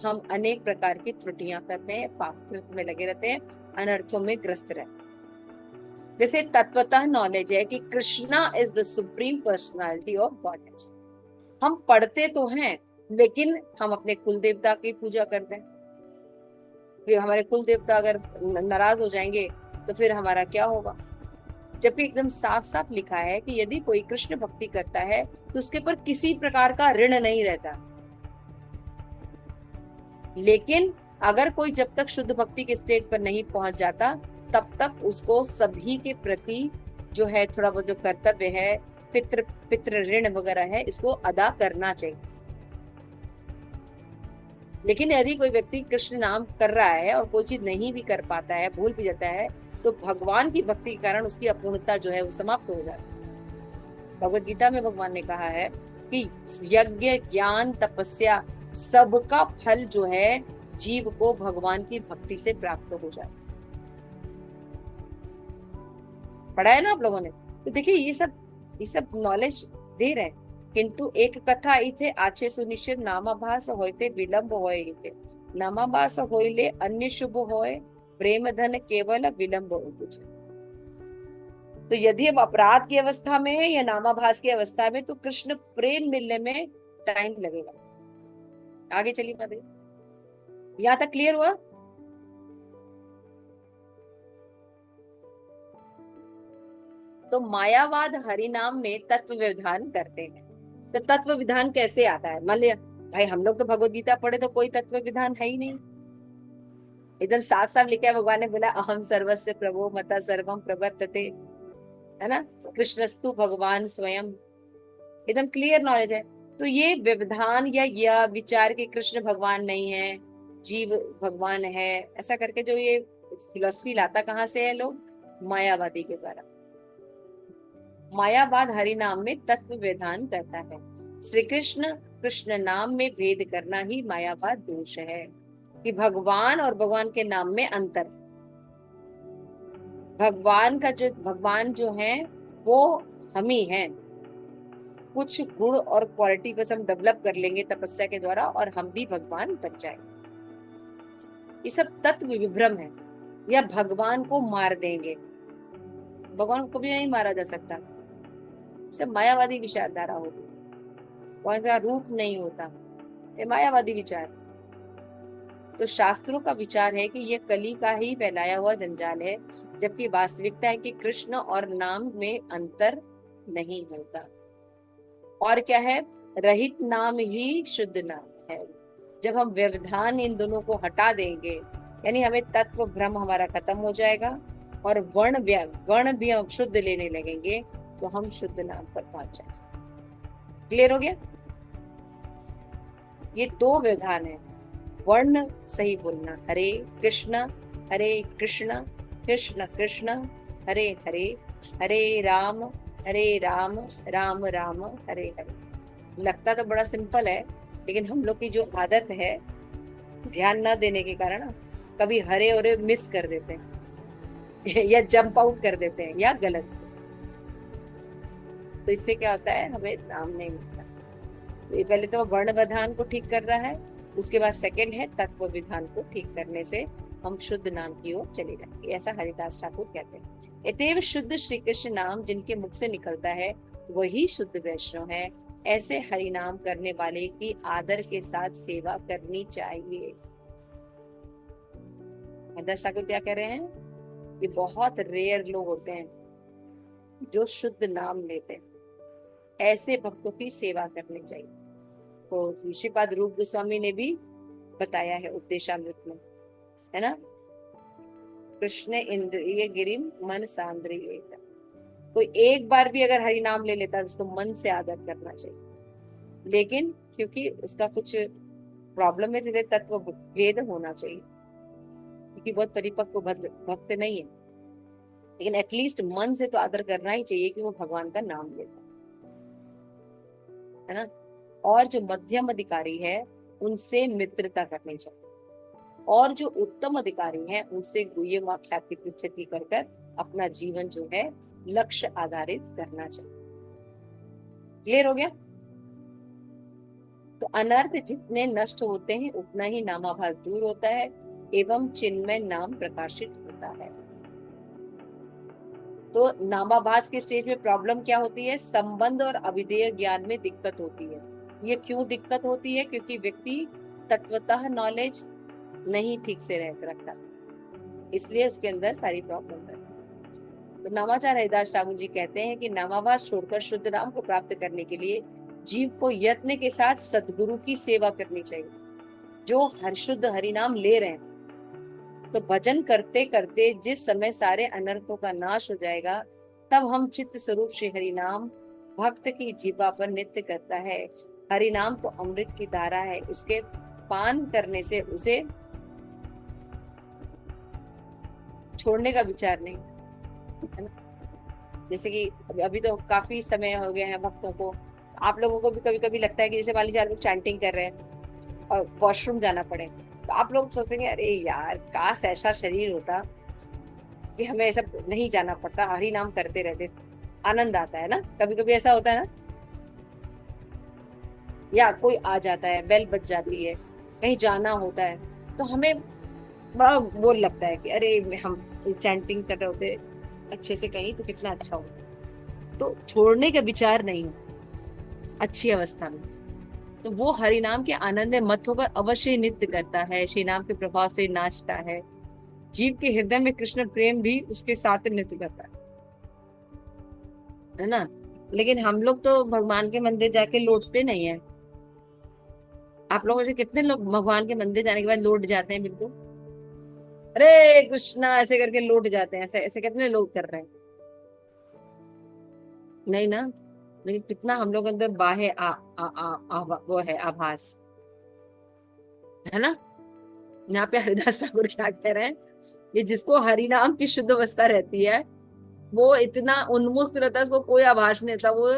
[SPEAKER 1] हम अनेक प्रकार की त्रुटियां करते हैं, पापकृत में लगे रहते हैं, अनर्थों में ग्रस्त रहते हैं। जैसे तत्वतः नॉलेज है कि Krishna is the supreme personality of goodness, हम पढ़ते तो हैं लेकिन हम अपने कुल देवता की पूजा करते हैं, फिर हमारे कुल देवता अगर नाराज हो जाएंगे तो फिर हमारा क्या होगा। जबकि एकदम साफ साफ लिखा है कि यदि कोई कृष्ण भक्ति करता है तो उसके पर किसी प्रकार का ऋण नहीं रहता, लेकिन अगर कोई जब तक शुद्ध भक्ति के स्टेज पर नहीं पहुंच जाता तब तक उसको सभी के प्रति जो है थोड़ा बहुत जो कर्तव्य है, पितृ ऋण वगैरह है, इसको अदा करना चाहिए। लेकिन यदि कोई व्यक्ति कृष्ण नाम कर रहा है और कोई चीज नहीं भी कर पाता है, भूल भी जाता है, तो भगवान की भक्ति के कारण उसकी अपूर्णता जो है वो समाप्त हो जाती है। भगवत गीता में भगवान ने कहा है कि यज्ञ, ज्ञान, तपस्या सबका फल जो है जीव को भगवान की भक्ति से प्राप्त हो जाए। पढ़ा है ना आप लोगों ने? तो देखिए ये सब नॉलेज दे रहे हैं। किंतु एक कथा इथे आछे सुनिश्चित नामाभास होते विलंब होए हिते, नामाभास होइले अन्य शुभ होए, प्रेम धन केवल विलंब उपजे। तो यदि हम अपराध की अवस्था में है या नामाभास की अवस्था में, तो कृष्ण प्रेम मिलने में टाइम लगेगा। आगे चलिए माता, यहां तक क्लियर हुआ? तो मायावाद हरिनाम में तत्व विधान करते हैं। तो तत्व विधान कैसे आता है? मान लिया भाई हम लोग तो भगवत गीता पढ़े तो कोई तत्व विधान है ही नहीं, एकदम साफ साफ लिखा है। भगवान ने बोला अहम सर्वस्य प्रभो मता सर्वम प्रवर्तते, है ना, कृष्णस्तु भगवान स्वयं, एकदम क्लियर नॉलेज है। तो ये व्यवधान या विचार के कृष्ण भगवान नहीं है, जीव भगवान है, ऐसा करके जो ये फिलॉसफी लाता कहाँ से है लोग? मायावादी के द्वारा। मायावाद हरि नाम में तत्व विधान करता है। श्री कृष्ण कृष्ण नाम में भेद करना ही मायावाद दोष है कि भगवान और भगवान के नाम में अंतर। भगवान जो है वो हम ही हैं। कुछ गुण और क्वालिटी बस हम डेवलप कर लेंगे तपस्या के द्वारा और हम भी भगवान बन जाएंगे। ये सब तत्व विभ्रम है। या भगवान को मार देंगे, भगवान को भी नहीं मारा जा सकता। सब मायावादी विचारधारा होती है, भगवान का रूप नहीं होता, ये मायावादी विचार। तो शास्त्रों का विचार है कि ये कली का ही फैलाया हुआ जंजाल है, जबकि वास्तविकता है कि कृष्ण और नाम में अंतर नहीं होता। और क्या है? रहित नाम ही शुद्ध नाम है। जब हम व्यवधान इन दोनों को हटा देंगे, यानी हमें तत्व भ्रम हमारा खत्म हो जाएगा और वर्ण भी हम शुद्ध लेने लगेंगे, तो हम शुद्ध नाम पर पहुंच जाएंगे। क्लियर हो गया? ये दो व्यवधान है। वर्ण सही बोलना, हरे कृष्ण कृष्ण कृष्ण हरे हरे, हरे राम राम राम हरे हरे। लगता तो बड़ा सिंपल है, लेकिन हम लोग की जो आदत है ध्यान न देने के कारण कभी हरे और मिस कर देते हैं या जंप आउट कर देते हैं या गलत। तो इससे क्या होता है? हमें नाम नहीं मिलता। तो ये पहले तो वर्ण विधान को ठीक कर रहा है, उसके बाद सेकंड है तत्व विधान को ठीक करने से हम शुद्ध नाम की ओर चले जाएंगे, ऐसा हरिदास ठाकुर कहते हैं। अतएव शुद्ध श्री कृष्ण नाम जिनके मुख से निकलता है वही शुद्ध वैष्णव है। ऐसे हरि नाम करने वाले की आदर के साथ सेवा करनी चाहिए। हरिदास ठाकुर क्या कह रहे हैं? ये बहुत रेयर लोग होते हैं जो शुद्ध नाम लेते हैं, ऐसे भक्तों की सेवा करनी चाहिए। तो श्रीपाद रूप गोस्वामी ने भी बताया है उपदेशामृत में, है ना, कृष्ण इंद्रिय गिरिम मन सांद्रिय। कोई एक बार भी अगर हरि नाम ले लेता है उसको मन से आदर करना चाहिए, लेकिन क्योंकि उसका कुछ प्रॉब्लम है इसलिए तत्व भेद होना चाहिए, क्योंकि बहुत परिपक्व भक्त नहीं है, लेकिन एटलीस्ट मन से तो आदर करना ही चाहिए कि वो भगवान का नाम लेता है ना। और जो मध्यम अधिकारी है उनसे मित्रता करनी चाहिए, और जो उत्तम अधिकारी हैं उनसे गुह्यम ख्याति पृच्छति कर अपना जीवन जो है लक्ष्य आधारित करना चाहिए। क्लियर हो गया? तो अनर्थ जितने नष्ट होते हैं उतना ही नामाभास दूर होता है एवं चिन्मय नाम प्रकाशित होता है। तो नामाभास के स्टेज में प्रॉब्लम क्या होती है? संबंध और अविधेय ज्ञान में दिक्कत होती है। ये क्यों दिक्कत होती है? क्योंकि व्यक्ति तत्वतः नॉलेज नहीं ठीक से रखता, इसलिए उसके अंदर सारी प्रॉब्लम है। तो नामाचार हरिदास ठाकुर जी कहते हैं कि नामाभास छोड़कर शुद्ध नाम को प्राप्त करने के लिए जीव को यत्न के साथ सद्गुरु की सेवा करनी चाहिए। जो शुद्ध हरि नाम ले रहे हैं, तो भजन करते करते जिस समय सारे अनर्थों का नाश हो जाएगा, तब हम चित्त स्वरूप श्री हरि नाम भक्त की जीवा पर नित्य करता है। हरि नाम तो अमृत की धारा है, इसके पान करने से उसे छोड़ने का विचार नहीं, है ना। जैसे कि अभी तो काफी समय हो गया है भक्तों को, आप लोगों को भी कभी कभी लगता है कि जैसे मान लीजिए आप लोग चैंटिंग कर रहे हैं और वॉशरूम जाना पड़े, तो आप लोग सोचेंगे अरे यार काश ऐसा शरीर होता कि हमें ऐसा नहीं जाना पड़ता, हरि नाम करते रहते, आनंद आता है ना। कभी कभी ऐसा होता है ना, या कोई आ जाता है, बेल बज जाती है, कहीं जाना होता है, तो हमें बड़ा वो लगता है कि अरे हम चैंटिंग कर रहे होते अच्छे से कहीं तो कितना अच्छा हो। तो छोड़ने का विचार नहीं हो अच्छी अवस्था में, तो वो हरि नाम के आनंद में मत होकर अवश्य नृत्य करता है, श्री नाम के प्रभाव से नाचता है। जीव के हृदय में कृष्ण प्रेम भी उसके साथ नृत्य करता है ना। लेकिन हम लोग तो भगवान के मंदिर जाके लौटते नहीं है। आप लोगों से कितने लोग भगवान के मंदिर जाने के बाद लौट जाते हैं बिल्कुल, अरे कृष्णा ऐसे करके लौट जाते हैं, ऐसे ऐसे कितने लोग कर रहे हैं, नहीं ना। लेकिन कितना हम लोग अंदर बाह्य वो है आभास, है ना। यहाँ पे हरिदास ठाकुर क्या कह रहे हैं, ये जिसको हरि नाम की शुद्ध अवस्था रहती है वो इतना उन्मुक्त रहता है, उसको कोई आभास नहीं रहता, वो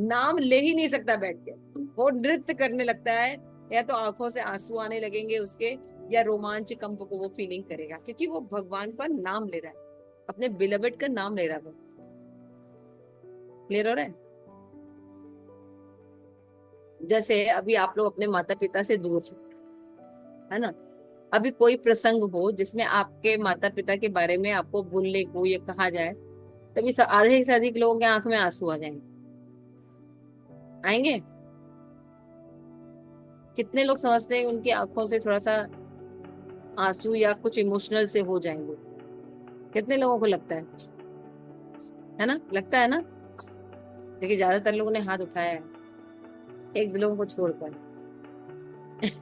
[SPEAKER 1] नाम ले ही नहीं सकता बैठ के, वो नृत्य करने लगता है, या तो आंखों से आंसू आने लगेंगे उसके, या रोमांच कंप को वो फीलिंग करेगा, क्योंकि वो भगवान का नाम ले रहा है, अपने बिलवेड का नाम ले रहा है। वो क्लियर हो रहा है। जैसे अभी आप लोग अपने माता पिता से दूर है ना, अभी कोई प्रसंग हो जिसमें आपके माता पिता के बारे में आपको बोलने को ये कहा जाए, तभी आधे से अधिक लोगों के आंख में आंसू आ जाएंगे, आएंगे। कितने लोग समझते हैं उनकी आंखों से थोड़ा सा आंसू या कुछ इमोशनल से हो जाएंगे, कितने लोगों को लगता है ना, लगता है ना। लेकिन ज्यादातर लोगों ने हाथ उठाया है, एक दो लोगों को छोड़कर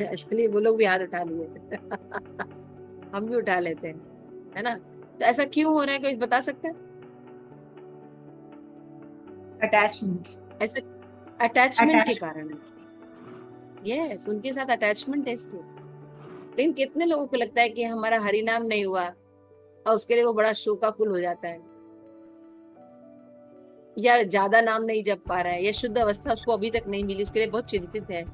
[SPEAKER 1] इसलिए वो लोग भी हाथ उठा लिए हम भी उठा लेते हैं, है ना। तो ऐसा क्यों हो रहा है, कोई बता सकता है।
[SPEAKER 3] अटैचमेंट,
[SPEAKER 1] ऐसा अटैचमेंट के कारण है, यस उनके साथ अटैचमेंट है इसलिए। लेकिन कितने लोगों को लगता है कि हमारा हरि नाम नहीं हुआ और उसके लिए वो बड़ा शोकाकुल हो जाता है, या ज्यादा नाम नहीं जप पा रहा है, या शुद्ध अवस्था उसको अभी तक नहीं मिली, उसके लिए बहुत चिंतित है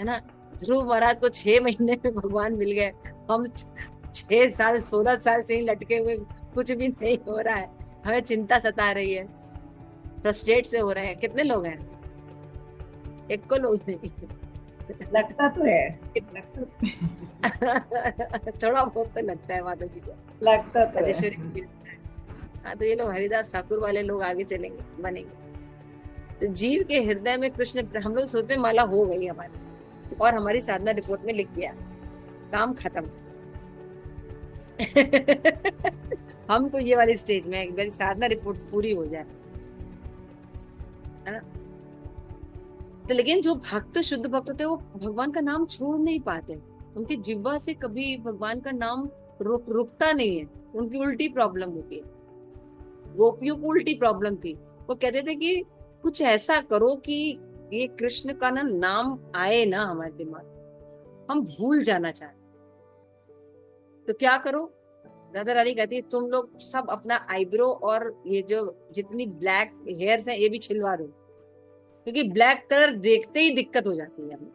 [SPEAKER 1] ना। ध्रुव महाराज को 6 महीने में भगवान मिल गए, हम 6 साल 16 साल से ही लटके हुए, कुछ भी नहीं हो रहा है, हमें चिंता सता रही है, फ्रस्ट्रेट से हो रहे हैं। कितने लोग हैं, एक को लोग नहीं
[SPEAKER 3] लगता तो है, लगता तो है।
[SPEAKER 1] थोड़ा बहुत तो लगता है माता जी को,
[SPEAKER 3] लगता तो है।
[SPEAKER 1] हाँ, तो ये लोग हरिदास ठाकुर वाले लोग आगे चलेंगे, बनेंगे। तो जीव के हृदय में कृष्ण, हम लोग सोचते हैं माला हो गई हमारी, और हमारी साधना रिपोर्ट में लिख गया काम खत्म हम तो ये वाली स्टेज में एक बार साधना रिपोर्ट पूरी हो जाए, है ना। तो लेकिन जो भक्त, शुद्ध भक्त होते हैं, वो भगवान का नाम छोड़ नहीं पाते, उनकी जिह्वा से कभी भगवान का नाम रुकता नहीं है। उनकी उल्टी प्रॉब्लम होती है, गोपियों को उल्टी प्रॉब्लम थी, वो कहते थे कि कुछ ऐसा करो कि ये कृष्ण का ना नाम आए ना हमारे दिमाग, हम भूल जाना चाहते, तो क्या करो। राधा रानी कहती है तुम लोग सब अपना आईब्रो और ये जो जितनी ब्लैक हेयर्स हैं ये भी छिलवा दो, क्योंकि ब्लैक कलर देखते ही दिक्कत हो जाती है हमें,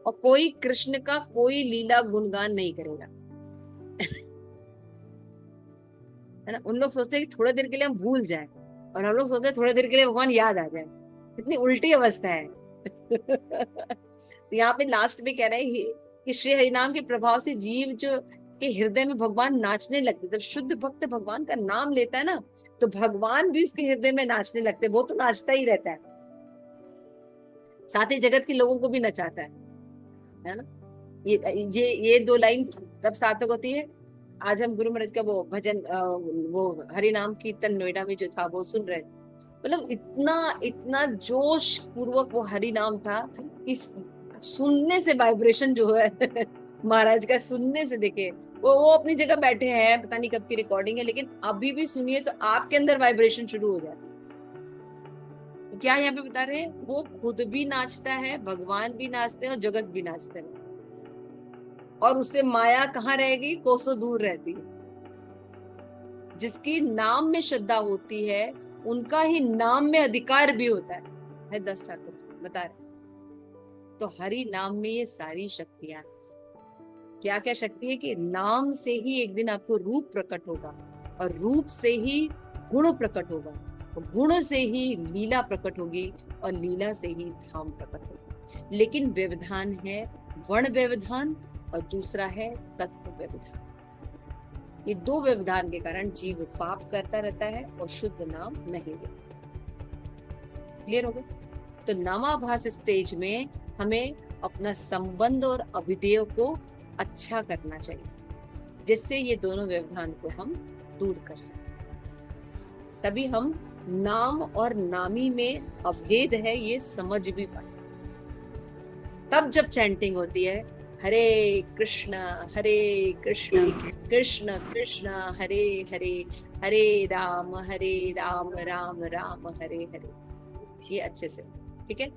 [SPEAKER 1] और कोई कृष्ण का कोई लीला गुणगान नहीं करेगा है ना। उन लोग सोचते हैं कि थोड़ी देर के लिए हम भूल जाए, और हम लोग सोचते हैं थोड़ी देर के लिए भगवान याद आ जाए, इतनी उल्टी अवस्था है तो यहाँ पे लास्ट में कह रहे हैं कि श्री हरिनाम के प्रभाव से जीव जो के हृदय में भगवान नाचने लगते। जब शुद्ध भक्त भगवान का नाम लेता है ना, तो भगवान भी उसके हृदय में नाचने लगते, वो तो नाचता ही रहता है, साथ ही जगत के लोगों को भी नचाता है ना। ये 2 लाइन तब सार्थक होती है। आज हम गुरु महाराज का वो भजन, वो हरि नाम कीर्तन नोएडा में जो था वो सुन रहे, मतलब इतना इतना जोश पूर्वक वो हरि नाम था कि सुनने से वाइब्रेशन जो है महाराज का सुनने से, देखे वो अपनी जगह बैठे हैं, पता नहीं कब की रिकॉर्डिंग है, लेकिन अभी भी सुनिए तो आपके अंदर वाइब्रेशन शुरू हो जाती है। तो क्या यहाँ पे बता रहे हैं, वो खुद भी नाचता है, भगवान भी नाचते हैं और जगत भी नाचते हैं, और उससे माया कहाँ रहेगी, कोसों दूर रहती है। जिसकी नाम में श्रद्धा होती है उनका ही नाम में अधिकार भी होता है 10 ठाकुर बता रहे। तो हरि नाम में ये सारी शक्तियां, क्या क्या शक्ति है कि नाम से ही एक दिन आपको रूप प्रकट होगा, और रूप से ही गुण प्रकट होगा, और गुण से ही लीला प्रकट होगी, और लीला से ही धाम प्रकट होगा। लेकिन व्यवधान है वर्ण व्यवधान, और दूसरा है तत्व व्यवधान। ये दो व्यवधान के कारण जीव पाप करता रहता है और शुद्ध नाम नहीं लेता। क्लियर हो गया? तो नामाभास स्टेज में हमें अपना संबंध और अभिधेय को अच्छा करना चाहिए, जिससे ये दोनों व्यवधान को हम दूर कर सकें। तभी हम नाम और नामी में अभेद है ये समझ भी पाए। तब जब चैंटिंग होती है हरे कृष्ण कृष्ण कृष्ण हरे हरे, हरे राम राम राम हरे हरे, ये अच्छे से, ठीक है।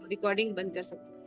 [SPEAKER 1] रिकॉर्डिंग बंद कर सकते हैं।